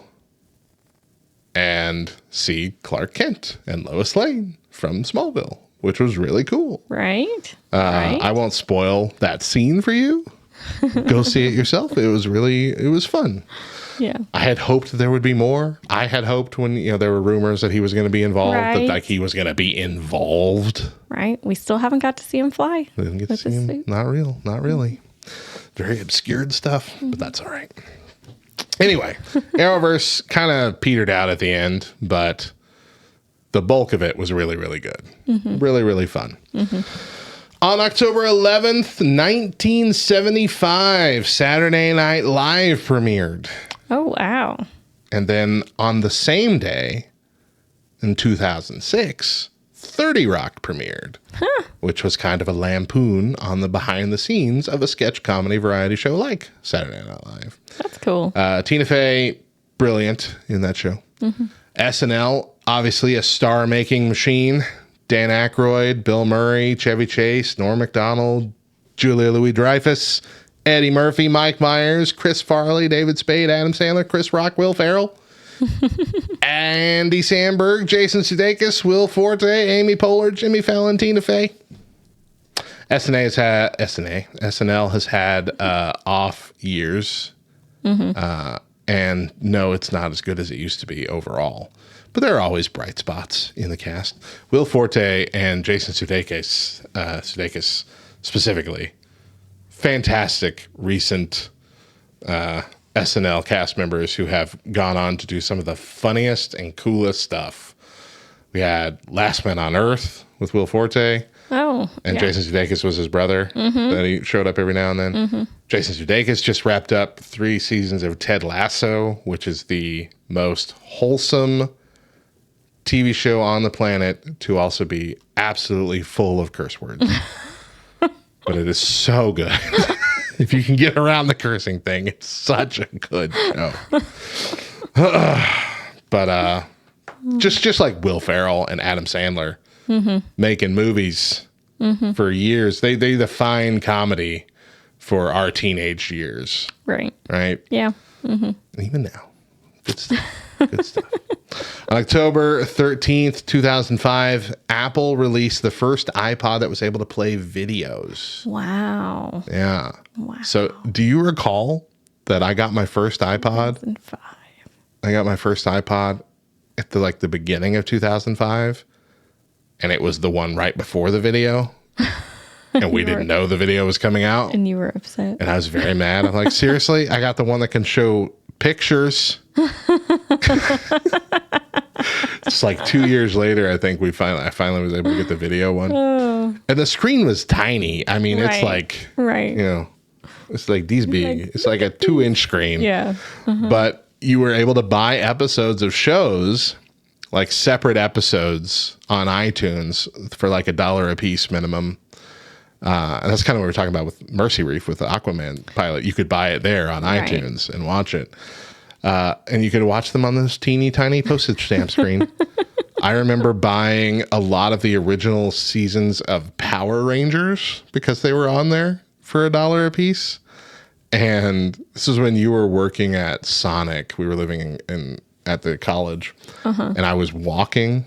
and see Clark Kent and Lois Lane from Smallville, which was really cool. Right. I won't spoil that scene for you. Go see it yourself. It was fun. Yeah. I had hoped there would be more. I had hoped when, there were rumors that he was going to be involved, Right. that he was going to be involved. Right. We still haven't got to see him fly. We didn't get to with see his him. suit. Not really. Very obscured stuff, but that's all right. Anyway, Arrowverse kind of petered out at the end, but the bulk of it was really, really good. Really, really fun. On October 11th, 1975, Saturday Night Live premiered. Oh, wow. And then on the same day, in 2006, 30 Rock premiered, which was kind of a lampoon on the behind the scenes of a sketch comedy variety show like Saturday Night Live. That's cool. Tina Fey, brilliant in that show. SNL, obviously a star-making machine. Dan Aykroyd, Bill Murray, Chevy Chase, Norm Macdonald, Julia Louis-Dreyfus, Eddie Murphy, Mike Myers, Chris Farley, David Spade, Adam Sandler, Chris Rock, Will Ferrell, Andy Samberg, Jason Sudeikis, Will Forte, Amy Poehler, Jimmy Fallon, Tina Fey. SNL has had off years. And no, it's not as good as it used to be overall. But there are always bright spots in the cast. Will Forte and Jason Sudeikis specifically, fantastic recent SNL cast members who have gone on to do some of the funniest and coolest stuff. We had Last Man on Earth with Will Forte. Oh, And yeah. Jason Sudeikis was his brother that he showed up every now and then. Jason Sudeikis just wrapped up 3 seasons of Ted Lasso, which is the most wholesome TV show on the planet to also be absolutely full of curse words. But it is so good. If you can get around the cursing thing, it's such a good show. But just like Will Ferrell and Adam Sandler making movies for years, they define comedy for our teenage years, Right. right? Yeah. Even now. Good stuff. Good stuff. On October 13th, 2005, Apple released the first iPod that was able to play videos. Wow. Yeah. Wow. So do you recall that I got my first iPod? 2005. I got my first iPod at the beginning of 2005, and it was the one right before the video. And we didn't know the video was coming out. And you were upset. And I was very mad. I'm like, seriously? I got the one that can show pictures. It's like 2 years later, I think I finally was able to get the video one. And the screen was tiny. I mean, it's Right. like, Right. it's like these big. It's like a 2-inch screen. Yeah. But you were able to buy episodes of shows, like separate episodes on iTunes for like $1 a piece minimum. And that's kind of what we were talking about with Mercy Reef with the Aquaman pilot. You could buy it there on Right. iTunes and watch it. And you could watch them on this teeny tiny postage stamp screen. I remember buying a lot of the original seasons of Power Rangers because they were on there for $1 a piece. And this is when you were working at Sonic. We were living at the college. And I was walking,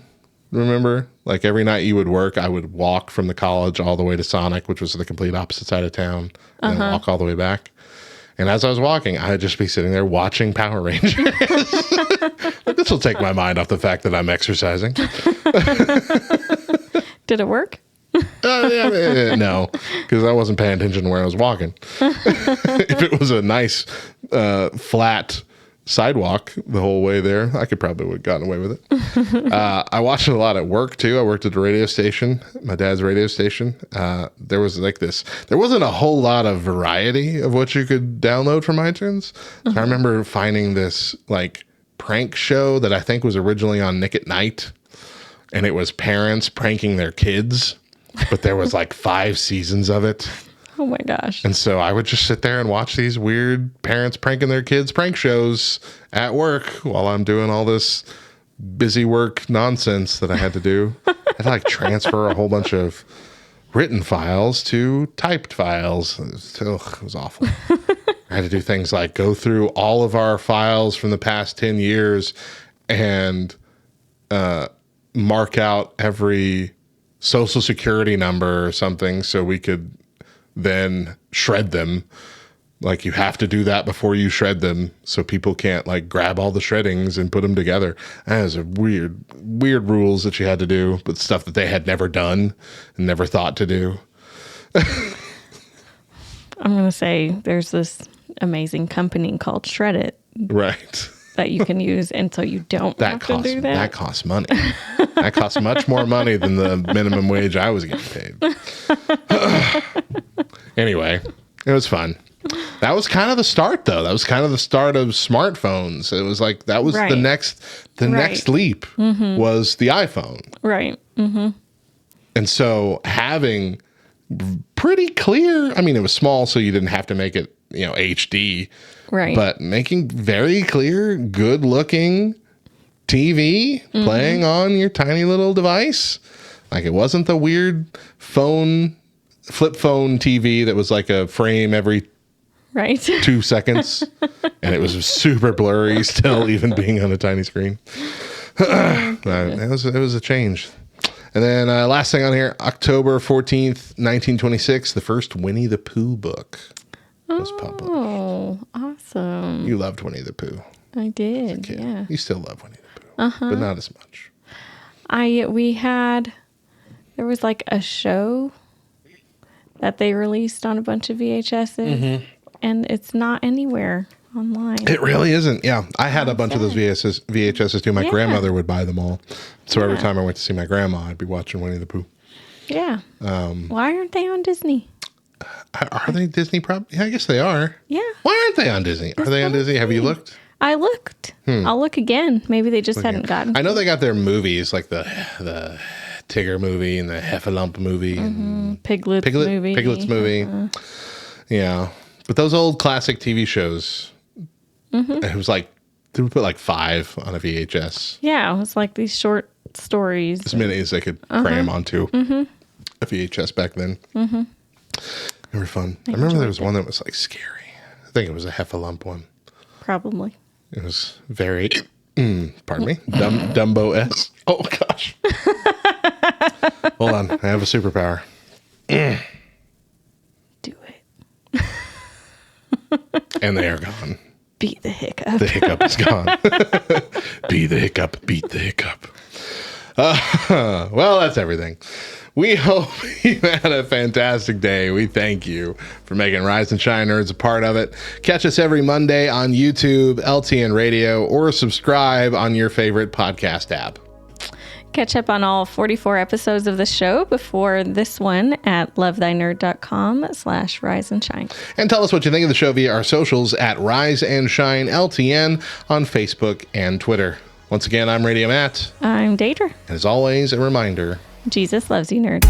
remember? Like every night you would work, I would walk from the college all the way to Sonic, which was the complete opposite side of town, and then walk all the way back. And as I was walking, I'd just be sitting there watching Power Rangers. Like, this will take my mind off the fact that I'm exercising. Did it work? No, because I wasn't paying attention where I was walking. If it was a nice, flat sidewalk the whole way there, I could probably would have gotten away with it. I watched it a lot at work too. I worked at the radio station, my dad's radio station. There was there wasn't a whole lot of variety of what you could download from iTunes. So I remember finding this like prank show that I think was originally on Nick at Night, and it was parents pranking their kids, but there was like 5 seasons of it. Oh my gosh. And so I would just sit there and watch these weird parents pranking their kids prank shows at work while I'm doing all this busy work nonsense that I had to do. I had to like transfer a whole bunch of written files to typed files. It was awful. I had to do things like go through all of our files from the past 10 years and mark out every social security number or something so we could then shred them Like, you have to do that before you shred them so people can't, like, grab all the shreddings and put them together. That was a weird rules that you had to do, but stuff that they had never done and never thought to do. I'm going to say there's this amazing company called Shred It Right. that you can use until you don't have to do that. That costs money. That costs much more money than the minimum wage I was getting paid. Anyway, it was fun. That was kind of the start, though. That was kind of the start of smartphones. It was like that was Right. the next leap was the iPhone. Right. Mm-hmm. And so having pretty clear, I mean, it was small, so you didn't have to make it, HD. Right. But making very clear, good looking TV playing on your tiny little device. Like, it wasn't the weird flip phone TV that was like a frame every right. 2 seconds. And it was super blurry still, even being on a tiny screen. It was a change. And then last thing on here, October 14th, 1926, the first Winnie the Pooh book was published. Oh, awesome. You loved Winnie the Pooh. I did. Kid. Yeah. You still love Winnie the Pooh, but not as much. There was like a show that they released on a bunch of VHSs, and it's not anywhere online. It really isn't. Yeah. I had a bunch of those VHSs too. My grandmother would buy them all. So every time I went to see my grandma, I'd be watching Winnie the Pooh. Yeah. Why aren't they on Disney? Are they Disney? Yeah, I guess they are. Yeah. Why aren't they on Disney? Are they on Disney? Have you looked? I looked. I'll look again. Maybe they just hadn't gotten. I know they got their movies, like the Tigger movie and the Heffalump movie. And Piglet's movie. Piglet's movie. Yeah. But those old classic TV shows, it was like, they would put like 5 on a VHS. Yeah, it was like these short stories. As many as they could cram onto a VHS back then. They were fun. I remember there was one that was like scary. I think it was a Heffalump one. Probably. It was very, pardon me, Dumbo-esque. Oh, gosh. Hold on. I have a superpower. Do it. And they are gone. Beat the hiccup. The hiccup is gone. Be the hiccup, beat the hiccup. Well, that's everything. We hope you had a fantastic day. We thank you for making Rise and Shine Nerds a part of it. Catch us every Monday on YouTube, LTN Radio, or subscribe on your favorite podcast app. Catch up on all 44 episodes of the show before this one at lovethynerd.com/rise and shine. And tell us what you think of the show via our socials at Rise and Shine LTN on Facebook and Twitter. Once again, I'm Radio Matt. I'm Deidra. And as always, a reminder, Jesus loves you, nerd.